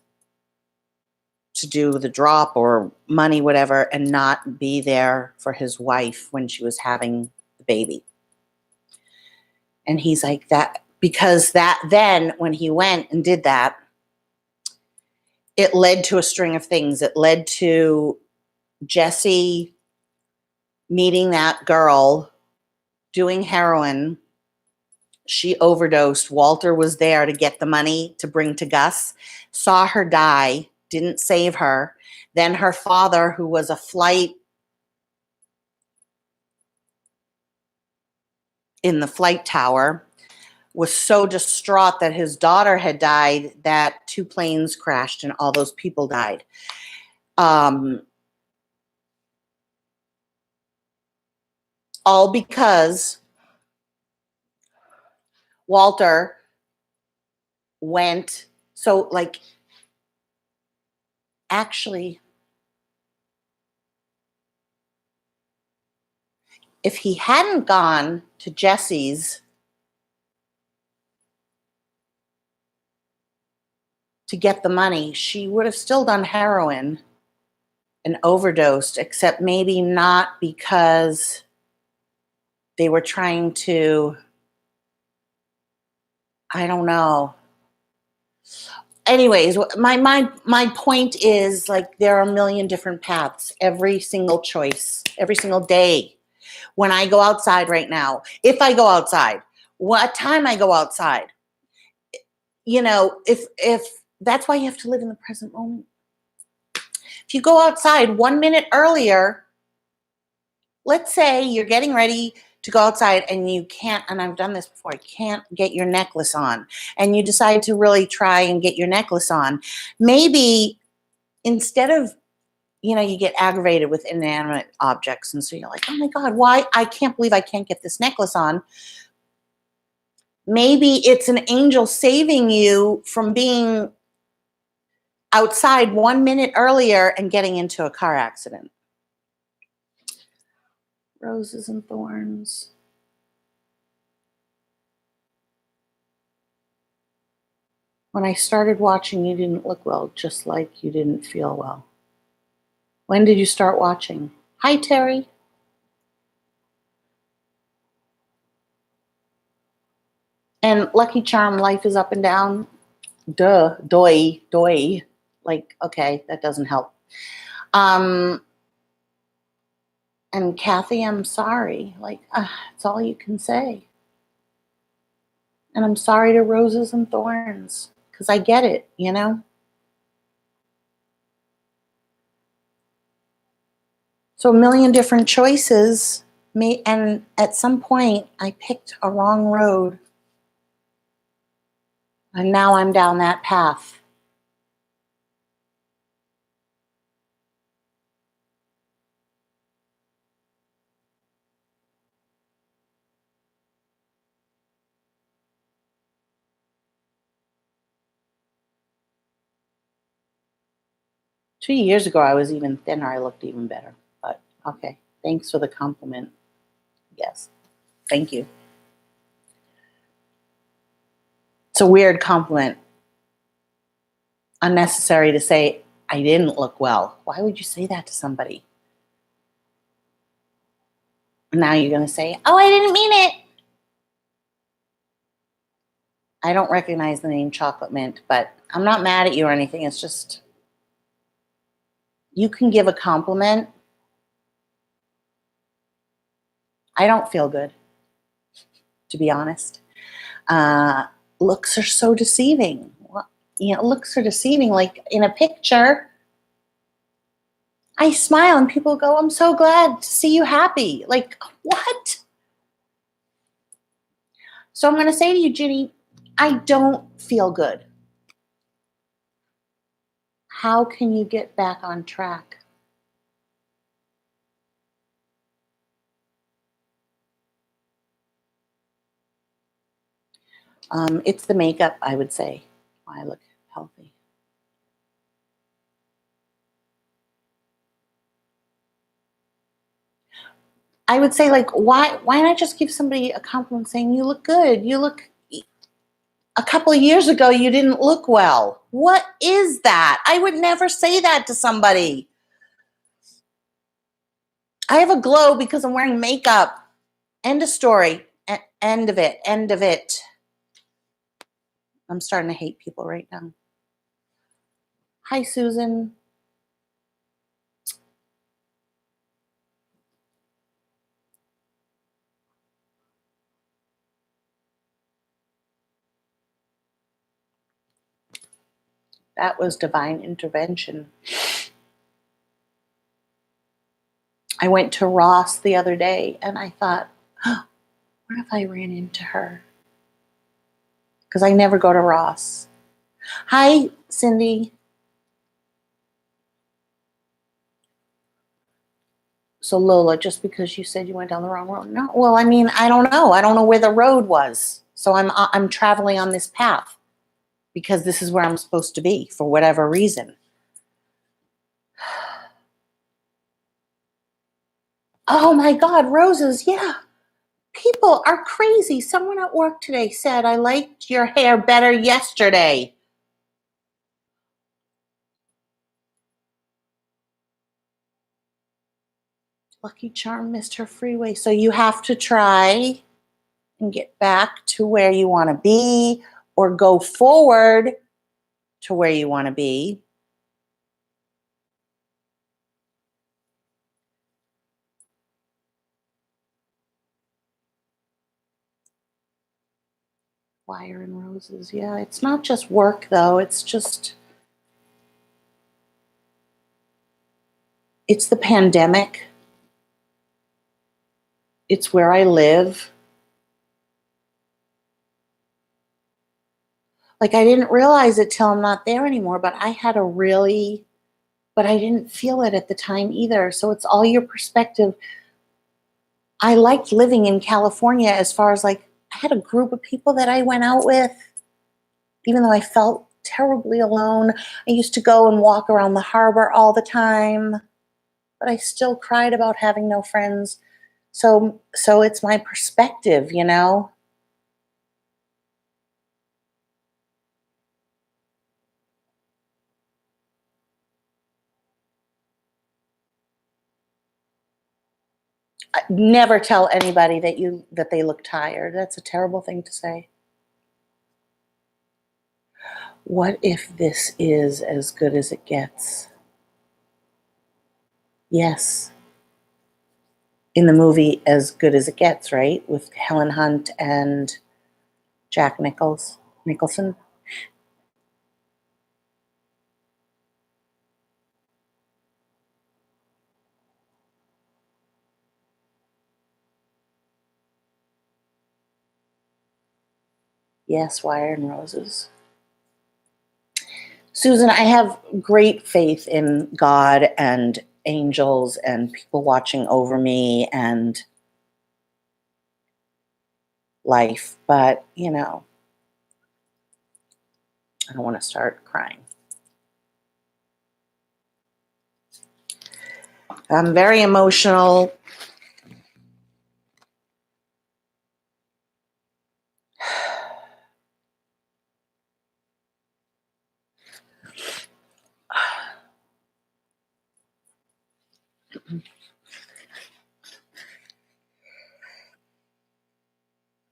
Speaker 1: to do the drop or money, whatever, and not be there for his wife when she was having the baby. And he's like, that, because then when he went and did that, it led to a string of things. It led to Jesse meeting that girl, doing heroin. She overdosed. Walter was there to get the money to bring to Gus, saw her die, didn't save her. Then her father, who was a flight in the flight tower, was so distraught that his daughter had died that 2 planes crashed and all those people died. All because Walter went, so like, actually, if he hadn't gone to Jesse's to get the money, she would have still done heroin and overdosed, except maybe not because they were trying to, I don't know. Anyways, my point is, like, there are a million different paths, every single choice, every single day. When I go outside right now, if I go outside, what time I go outside, if that's why you have to live in the present moment. If you go outside 1 minute earlier, let's say you're getting ready to go outside and you can't, and I've done this before, you can't get your necklace on, and you decide to really try and get your necklace on. Maybe instead of, you get aggravated with inanimate objects, and so you're like, oh my God, why? I can't believe I can't get this necklace on. Maybe it's an angel saving you from being outside 1 minute earlier and getting into a car accident. Roses and thorns. When I started watching, you didn't look well, just like you didn't feel well. When did you start watching? Hi, Terry. And Lucky Charm, life is up and down. Duh, doy. Like, okay, that doesn't help. And Kathy, I'm sorry. Like, it's all you can say. And I'm sorry to Roses and Thorns, because I get it, you know? So a million different choices. And at some point, I picked a wrong road. And now I'm down that path. Two years ago, I was even thinner. I looked even better. But okay, thanks for the compliment. Yes, thank you. It's a weird compliment. Unnecessary to say, I didn't look well. Why would you say that to somebody? And now you're going to say, oh, I didn't mean it. I don't recognize the name Chocolate Mint, but I'm not mad at you or anything. It's just, you can give a compliment. I don't feel good, to be honest. Looks are so deceiving. Looks are deceiving. Like in a picture, I smile and people go, I'm so glad to see you happy. Like, what? So I'm going to say to you, Ginny, I don't feel good. How can you get back on track? It's the makeup, I would say. I look healthy. I would say, like, why not just give somebody a compliment saying, you look good. You look, a couple of years ago, you didn't look well. What is that? I would never say that to somebody. I have a glow because I'm wearing makeup. End of story. End of it. End of it. I'm starting to hate people right now. Hi, Susan. That was divine intervention. I went to Ross the other day and I thought, oh, what if I ran into her? Because I never go to Ross. Hi, Cindy. So Lola, just because you said you went down the wrong road. No, well, I mean, I don't know. I don't know where the road was. So I'm traveling on this path because this is where I'm supposed to be for whatever reason. Oh my God, roses. Yeah. People are crazy. Someone at work today said, I liked your hair better yesterday. Lucky Charm missed her freeway. So you have to try and get back to where you want to be or go forward to where you want to be. Fire and roses. Yeah, it's not just work though. It's the pandemic. It's where I live. Like I didn't realize it till I'm not there anymore, but I didn't feel it at the time either. So it's all your perspective. I liked living in California as far as like I had a group of people that I went out with, even though I felt terribly alone. I used to go and walk around the harbor all the time, but I still cried about having no friends. So it's my perspective, you know? Never tell anybody that they look tired. That's a terrible thing to say. What if this is as good as it gets? Yes. In the movie As Good as It Gets, right? With Helen Hunt and Jack Nicholson. Yes, Wire and Roses. Susan, I have great faith in God and angels and people watching over me and life, but I don't want to start crying. I'm very emotional.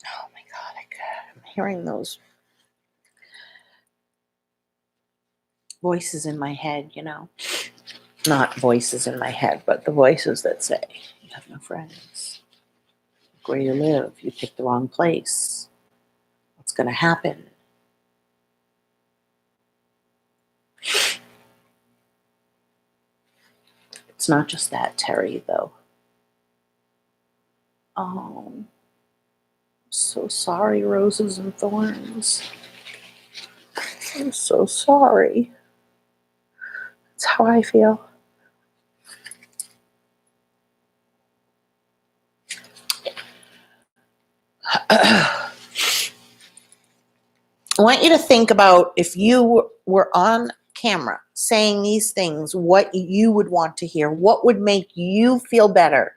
Speaker 1: Oh my God, I'm hearing those voices in my head, Not voices in my head, but the voices that say, you have no friends. Look where you live. You picked the wrong place. What's going to happen? It's not just that, Terry, though. Oh, I'm so sorry, Roses and Thorns. I'm so sorry. That's how I feel. I want you to think about if you were on camera saying these things, what you would want to hear, what would make you feel better.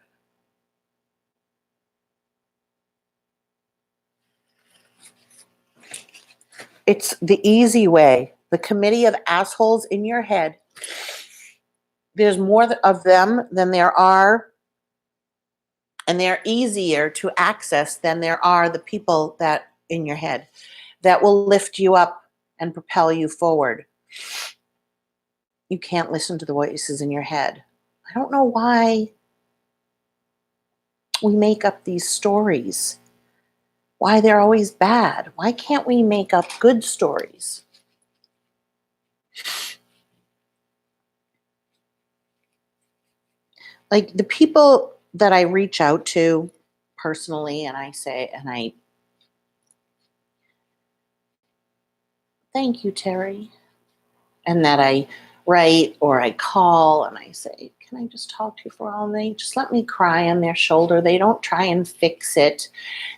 Speaker 1: It's the easy way. The committee of assholes in your head. There's more of them than there are, and they're easier to access than there are the people that in your head that will lift you up and propel you forward. You can't listen to the voices in your head. I don't know why we make up these stories, why they're always bad. Why can't we make up good stories? Like the people that I reach out to personally and I thank you, Terry, and that I write or I call and I say, can I just talk to you for a while? And they just let me cry on their shoulder. They don't try and fix it.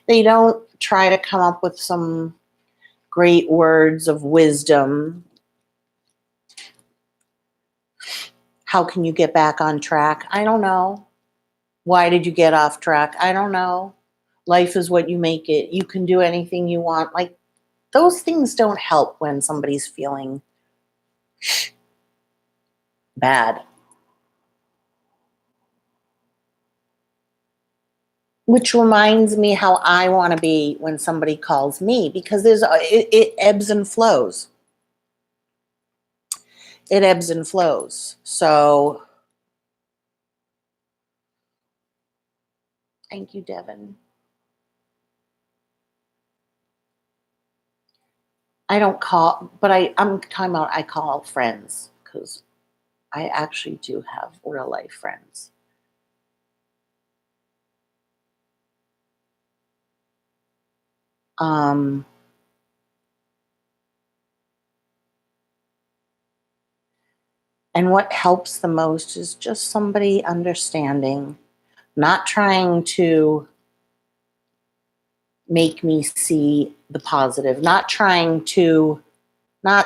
Speaker 1: They don't try to come up with some great words of wisdom. How can you get back on track? I don't know. Why did you get off track? I don't know. Life is what you make it. You can do anything you want. Like, those things don't help when somebody's feeling bad. Which reminds me how I want to be when somebody calls me, because it ebbs and flows. It ebbs and flows. So thank you, Devin. I don't call, but I'm talking about I call friends because I actually do have real life friends. Um, and what helps the most is just somebody understanding, not trying to make me see the positive, not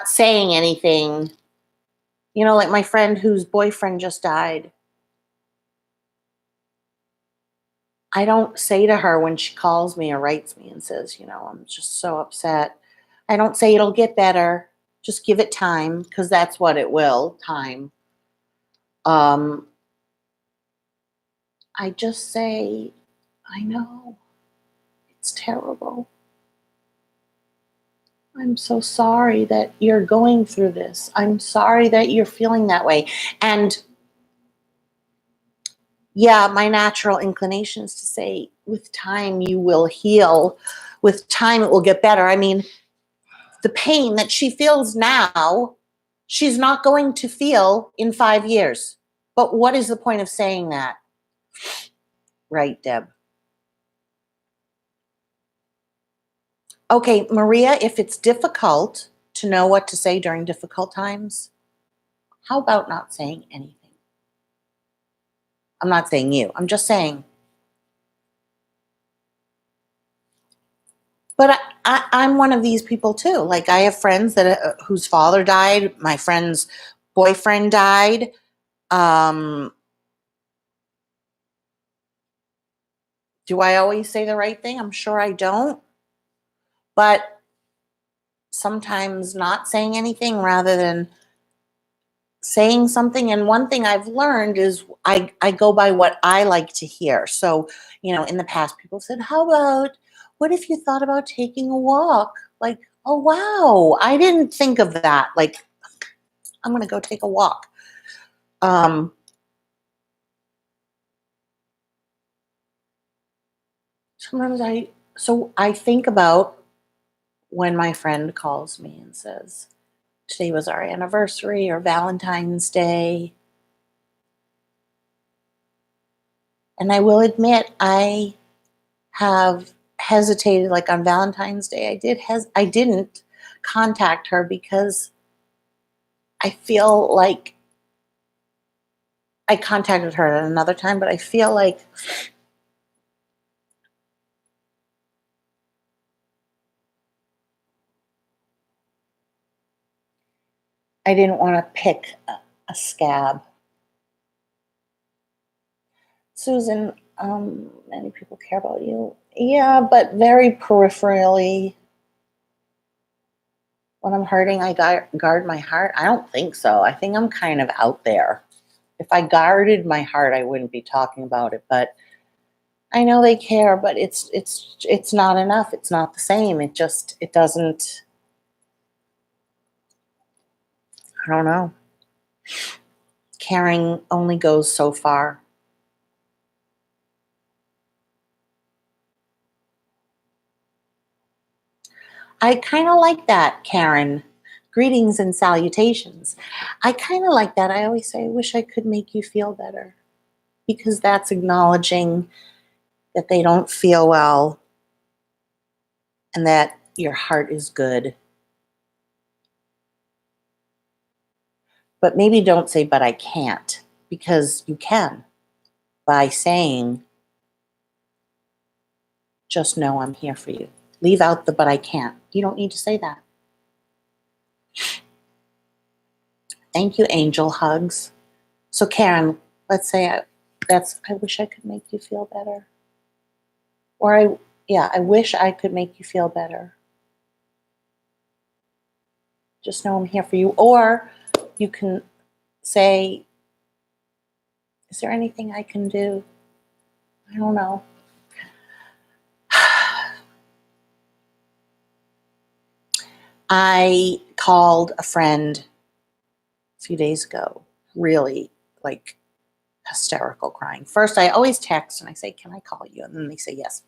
Speaker 1: saying anything. Like my friend whose boyfriend just died. I don't say to her when she calls me or writes me and says, I'm just so upset. I don't say it'll get better. Just give it time, because that's what it will, time. Um, I just say, I know it's terrible. I'm so sorry that you're going through this. I'm sorry that you're feeling that way. And yeah, my natural inclination is to say, with time, you will heal. With time, it will get better. I mean, the pain that she feels now, she's not going to feel in 5 years. But what is the point of saying that? Right, Deb? Okay, Maria, if it's difficult to know what to say during difficult times, how about not saying anything? I'm not saying you. I'm just saying. But I'm one of these people too. Like I have friends that whose father died. My friend's boyfriend died. Um, do I always say the right thing? I'm sure I don't. But sometimes not saying anything rather than saying something. And one thing I've learned is I go by what I like to hear. So, in the past, people said, how about, what if you thought about taking a walk? Like, oh, wow, I didn't think of that. Like, I'm going to go take a walk. Um, sometimes I think about when my friend calls me and says, today was our anniversary or Valentine's Day. And I will admit, I have hesitated, like on Valentine's Day. I didn't contact her because I feel like I contacted her at another time, but I feel like I didn't want to pick a scab. Susan, many people care about you. Yeah, but very peripherally. When I'm hurting, I guard my heart. I don't think so. I think I'm kind of out there. If I guarded my heart, I wouldn't be talking about it. But I know they care, but it's not enough. It's not the same. It doesn't. I don't know. Caring only goes so far. I kind of like that, Karen. Greetings and salutations. I kind of like that. I always say, I wish I could make you feel better, because that's acknowledging that they don't feel well and that your heart is good. But maybe don't say, but I can't, because you can by saying, just know I'm here for you. Leave out the but I can't. You don't need to say that. Thank you, angel hugs. So, Karen, let's say I wish I could make you feel better. Or I wish I could make you feel better. Just know I'm here for you. Or you can say, is there anything I can do? I don't know. I called a friend a few days ago, really like hysterical crying. First, I always text and I say, can I call you? And then they say yes.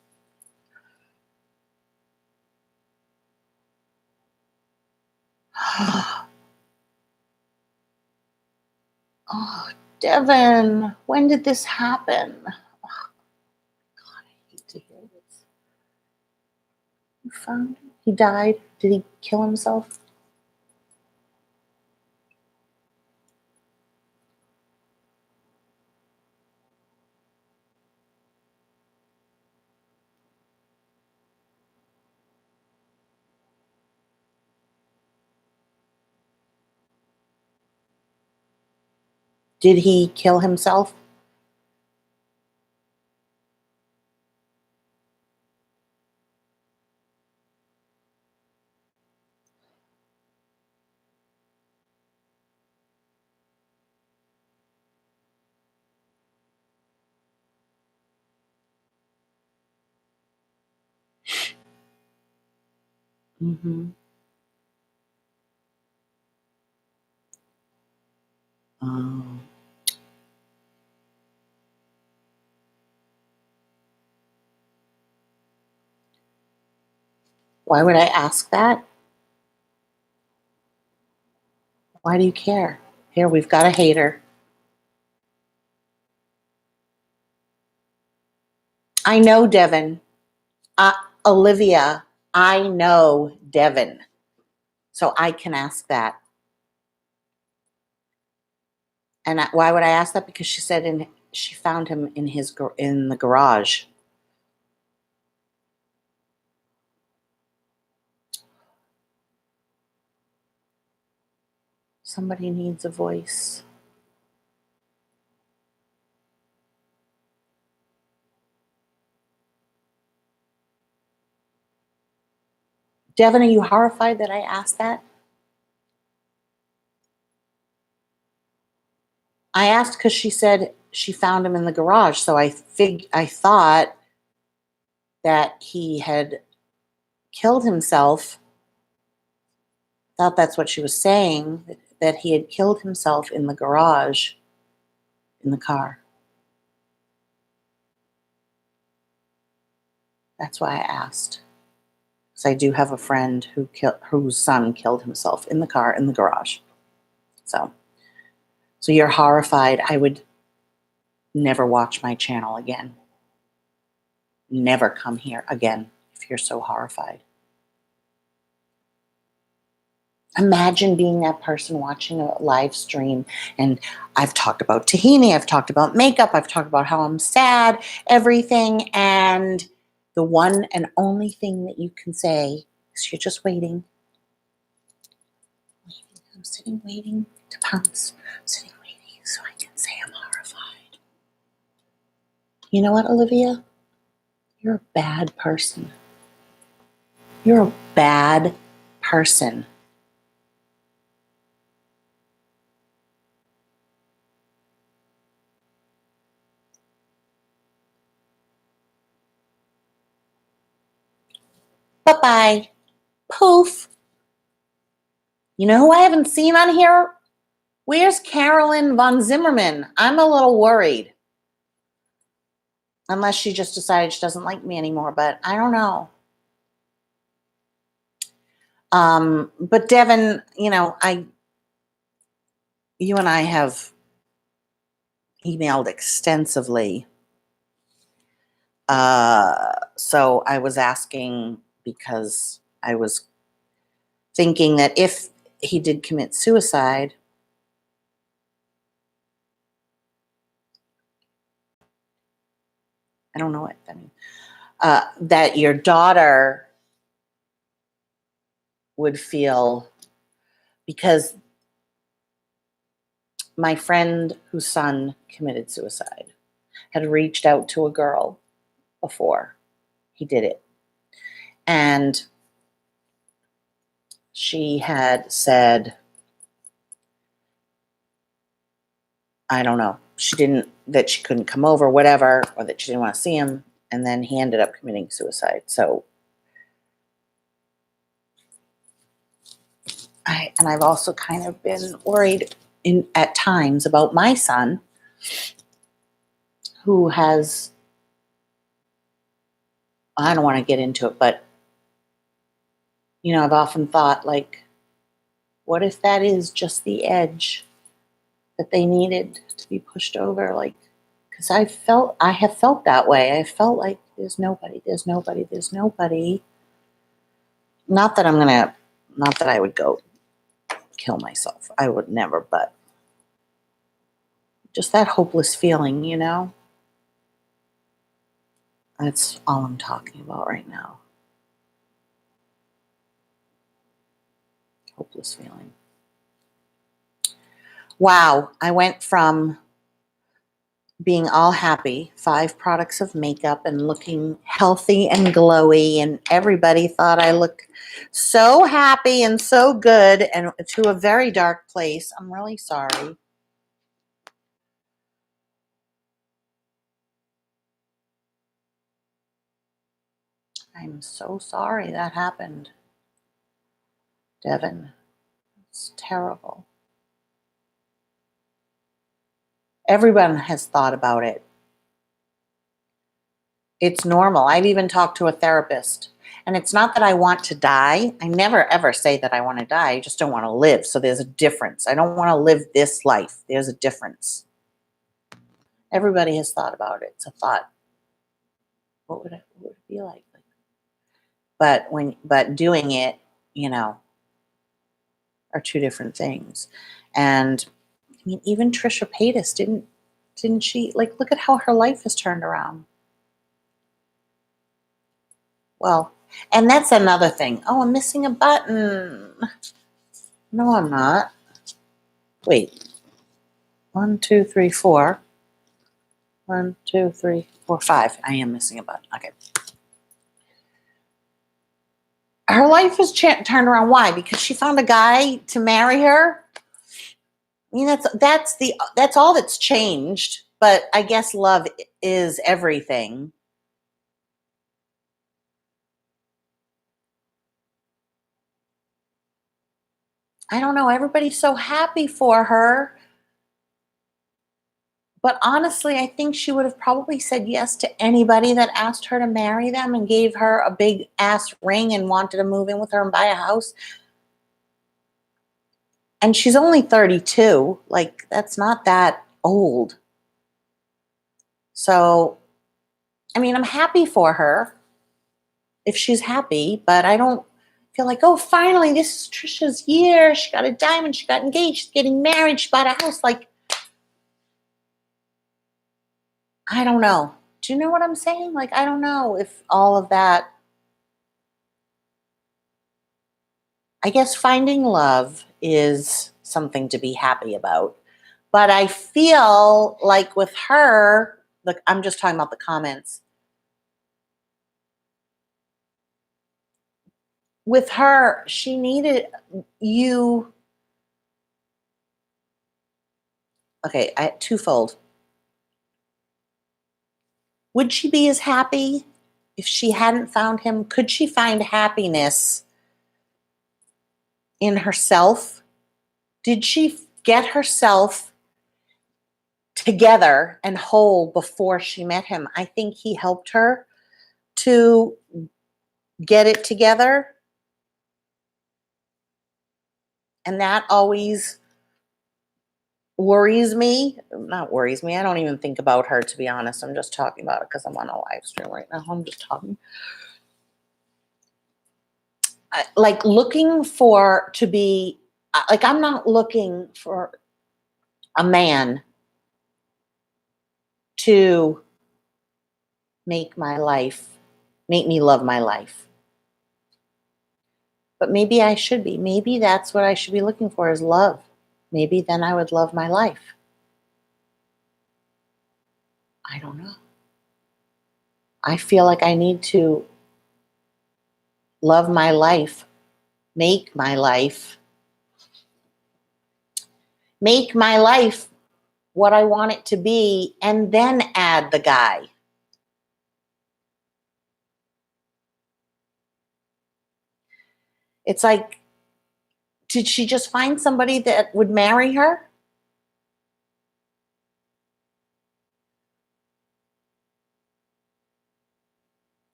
Speaker 1: Oh, Devin, when did this happen? Oh, God, I hate to hear this. You found him? He died? Did he kill himself? Did he kill himself? Mm-hmm. Um, why would I ask that? Why do you care? Here, we've got a hater. I know Devin. Uh, Olivia, I know Devin. So I can ask that. And why would I ask that? Because she said she found him in the garage. Somebody needs a voice. Devin, are you horrified that I asked that? I asked because she said she found him in the garage. So I thought that he had killed himself. Thought that's what she was saying, that he had killed himself in the garage in the car. That's why I asked. Because I do have a friend whose son killed himself in the car in the garage. So you're horrified. I would never watch my channel again. Never come here again if you're so horrified. Imagine being that person watching a live stream, and I've talked about tahini, I've talked about makeup, I've talked about how I'm sad, everything, and the one and only thing that you can say is you're just waiting. I'm sitting waiting to pounce. I'm sitting waiting so I can say I'm horrified. You know what, Olivia? You're a bad person. You're a bad person. Bye-bye. Poof. You know who I haven't seen on here? Where's Carolyn von Zimmerman? I'm a little worried. Unless she just decided she doesn't like me anymore, but I don't know. But Devin, you and I have emailed extensively. So I was asking because I was thinking that if he did commit suicide, I don't know what that means, that your daughter would feel, because my friend whose son committed suicide had reached out to a girl before he did it. And she had said, I don't know, that she couldn't come over, whatever, or that she didn't want to see him. And then he ended up committing suicide. So I've also kind of been worried at times about my son, who has, I don't want to get into it, but, I've often thought, like, what if that is just the edge that they needed to be pushed over? Like, because I have felt that way. I felt like there's nobody. Not that I would go kill myself. I would never, but just that hopeless feeling, That's all I'm talking about right now. Hopeless feeling. Wow, I went from being all happy, 5 products of makeup and looking healthy and glowy, and everybody thought I looked so happy and so good, and to a very dark place. I'm really sorry. I'm so sorry that happened, Devin. It's terrible. Everyone has thought about it. It's normal. I've even talked to a therapist. And it's not that I want to die. I never ever say that I want to die. I just don't want to live. So there's a difference. I don't want to live this life. There's a difference. Everybody has thought about it. It's a thought. What would it be like? But doing it, are two different things. And I mean, even Trisha Paytas didn't she, like, look at how her life has turned around. Well, and that's another thing. Oh, I'm missing a button. No, I'm not. Wait. 1, 2, 3, 4. 1, 2, 3, 4, 5. I am missing a button. Okay. Her life has turned around. Why? Because she found a guy to marry her. I mean, that's all that's changed. But I guess love is everything. I don't know. Everybody's so happy for her. But honestly, I think she would have probably said yes to anybody that asked her to marry them and gave her a big ass ring and wanted to move in with her and buy a house. And she's only 32. Like, that's not that old. So, I mean, I'm happy for her if she's happy, but I don't feel like, oh, finally, this is Trisha's year. She got a diamond. She got engaged. She's getting married. She bought a house. Like, I don't know. Do you know what I'm saying? Like, I don't know if all of that. I guess finding love is something to be happy about. But I feel like with her, look, I'm just talking about the comments. With her, she needed you. Okay, twofold. Would she be as happy if she hadn't found him? Could she find happiness in herself? Did she get herself together and whole before she met him? I think he helped her to get it together. And that always worries me. Not worries me. I don't even think about her, to be honest. I'm just talking about it because I'm on a live stream right now. I'm just talking. Like looking for to be, like, I'm not looking for a man to make me love my life. But maybe I should be. Maybe that's what I should be looking for, is love. Maybe then I would love my life. I don't know. I feel like I need to love my life, make my life what I want it to be, and then add the guy. It's like, did she just find somebody that would marry her?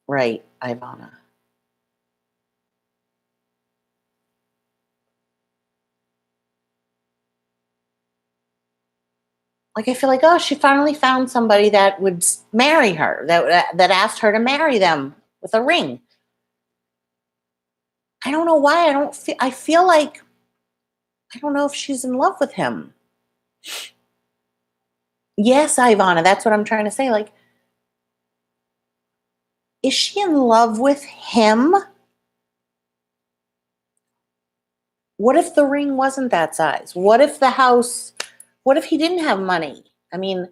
Speaker 1: Right, Ivana. Like, I feel like, oh, she finally found somebody that would marry her, that asked her to marry them with a ring. I don't know why. I feel like, I don't know if she's in love with him. Yes, Ivana, that's what I'm trying to say. Like, is she in love with him? What if the ring wasn't that size? What if he didn't have money? I mean,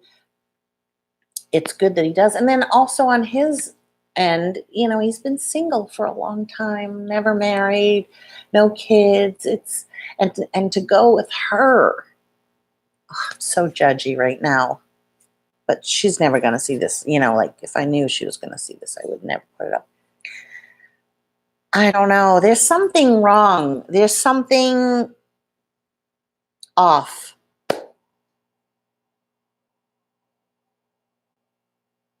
Speaker 1: it's good that he does. And then also on his end, he's been single for a long time, never married, no kids. And to go with her. Oh, I'm so judgy right now. But she's never going to see this. Like, if I knew she was going to see this, I would never put it up. I don't know. There's something wrong. There's something off.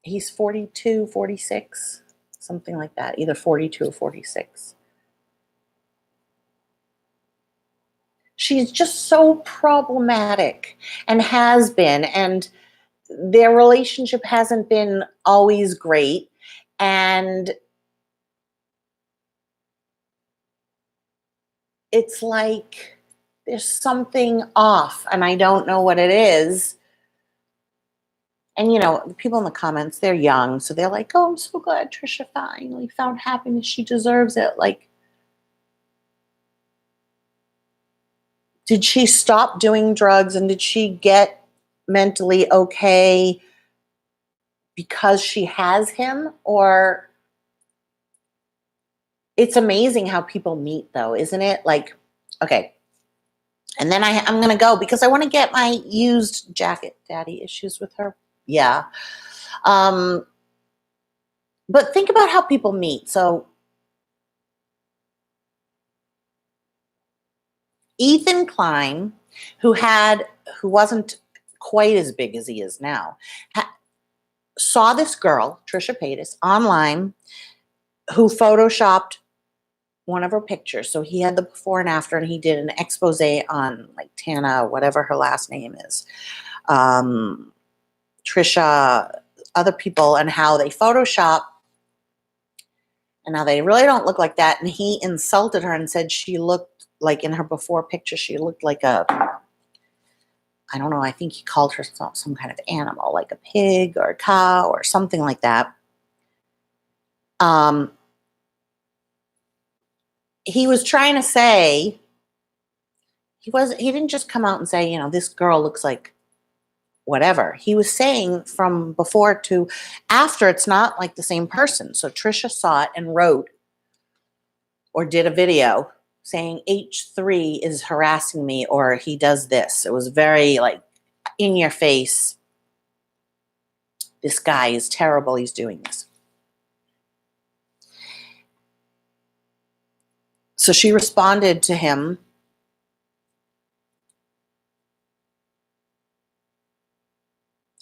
Speaker 1: He's 42, 46, something like that, either 42 or 46. She's just so problematic and has been, and their relationship hasn't been always great. And it's like there's something off, and I don't know what it is. And, the people in the comments, they're young, so they're like, oh, I'm so glad Trisha finally found happiness. She deserves it. Like, did she stop doing drugs and did she get mentally okay because she has him? Or it's amazing how people meet, though, isn't it? Like, okay. And then I'm going to go because I want to get my used jacket. Daddy issues with her. Yeah. But think about how people meet. So Ethan Klein, who wasn't quite as big as he is now, saw this girl, Trisha Paytas, online, who photoshopped one of her pictures. So he had the before and after, and he did an expose on like Tana, whatever her last name is, Trisha, other people, and how they Photoshop, and now they really don't look like that. And he insulted her and said she looked like, in her before picture, she looked like I don't know, I think he called her some kind of animal, like a pig or a cow or something like that. He was trying to say, he didn't just come out and say, this girl looks like whatever. He was saying from before to after, it's not like the same person. So Trisha saw it and wrote or did a video saying H3 is harassing me, or he does this. It was very like in your face. This guy is terrible. He's doing this. So she responded to him.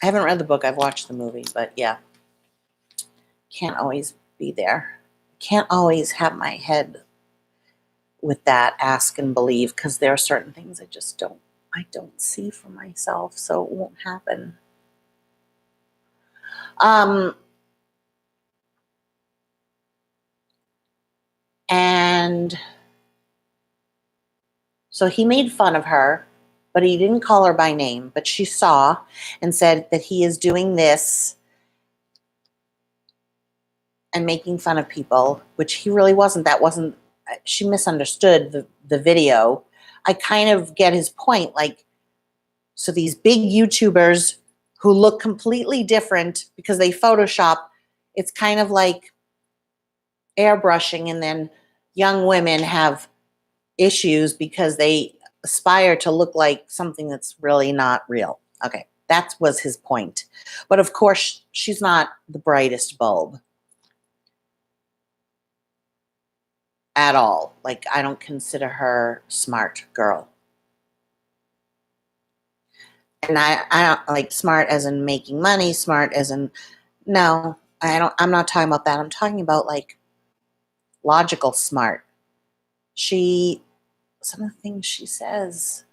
Speaker 1: I haven't read the book. I've watched the movie, but yeah. Can't always be there. Can't always have my head with that ask and believe, because there are certain things I don't see for myself, so it won't happen. And so he made fun of her, but he didn't call her by name, but she saw and said that he is doing this and making fun of people, which he really wasn't. She misunderstood the video. I kind of get his point. Like, so these big YouTubers who look completely different because they Photoshop, it's kind of like airbrushing, and then young women have issues because they aspire to look like something that's really not real. Okay, that was his point. But of course, she's not the brightest bulb at all. Like, I don't consider her smart girl. And I don't like smart as in making money, smart as in, no, I'm not talking about that. I'm talking about like logical smart. Some of the things she says,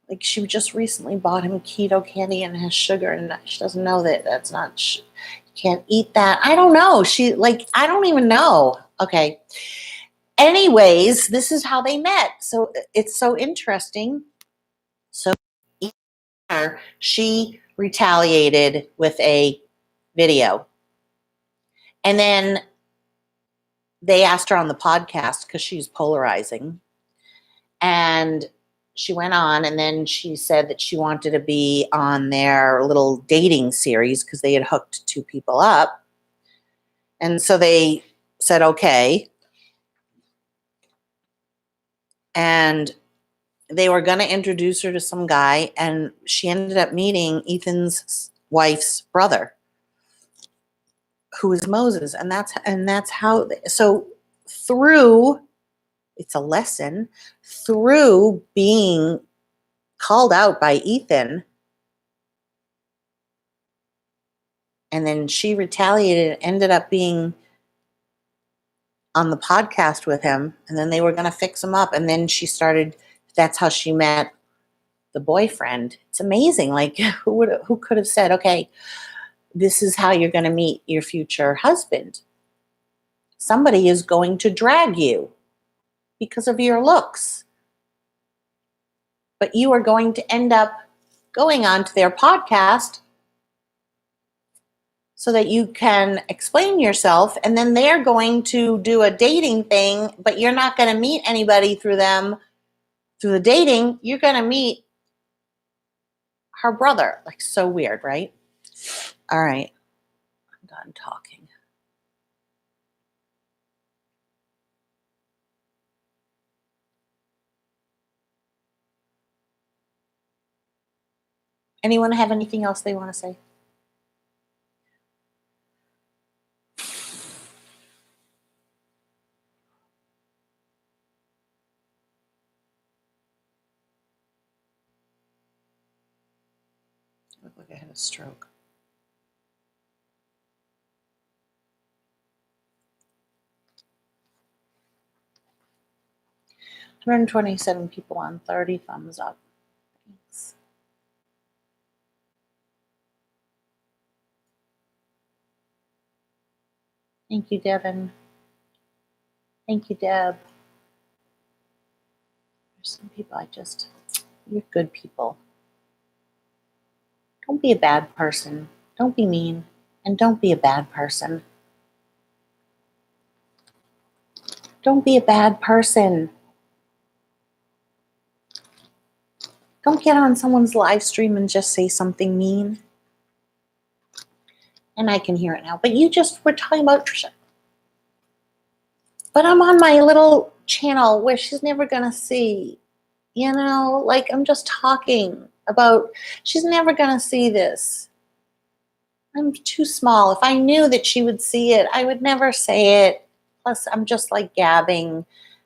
Speaker 1: like she just recently bought him keto candy and it has sugar, and she doesn't know that that's not, you can't eat that. I don't know. I don't even know. Okay. Anyways, this is how they met. So it's so interesting. So she retaliated with a video. And then they asked her on the podcast because she's polarizing. And she went on, and then she said that she wanted to be on their little dating series because they had hooked two people up. And so they said, okay. And they were going to introduce her to some guy, and she ended up meeting Ethan's wife's brother, who is Moses. And that's how, so through, it's a lesson, through being called out by Ethan, And then she retaliated and ended up being on the podcast with him. And then they were going to fix him up. And then that's how she met the boyfriend. It's amazing. Like, who could have said, okay, this is how you're going to meet your future husband? Somebody is going to drag you because of your looks. But you are going to end up going onto their podcast so that you can explain yourself, and then they're going to do a dating thing, but you're not going to meet anybody through them, through the dating. You're going to meet her brother. Like, so weird, right? All right. I'm done talking. Anyone have anything else they want to say? I look like I had a stroke. $127 people on, 30 thumbs up. Thanks. Thank you, Devin. Thank you, Deb. There's some people you're good people. Don't be a bad person. Don't be mean. And don't be a bad person. Don't be a bad person. Don't get on someone's live stream and just say something mean. And I can hear it now. But we're talking about Trisha. But I'm on my little channel where she's never going to see. Like, I'm just talking about, she's never going to see this. I'm too small. If I knew that she would see it, I would never say it. Plus, I'm just like gabbing.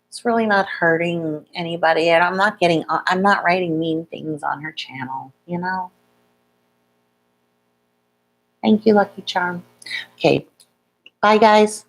Speaker 1: It's really not hurting anybody. And I'm not writing mean things on her channel, Thank you, Lucky Charm. Okay. Bye, guys.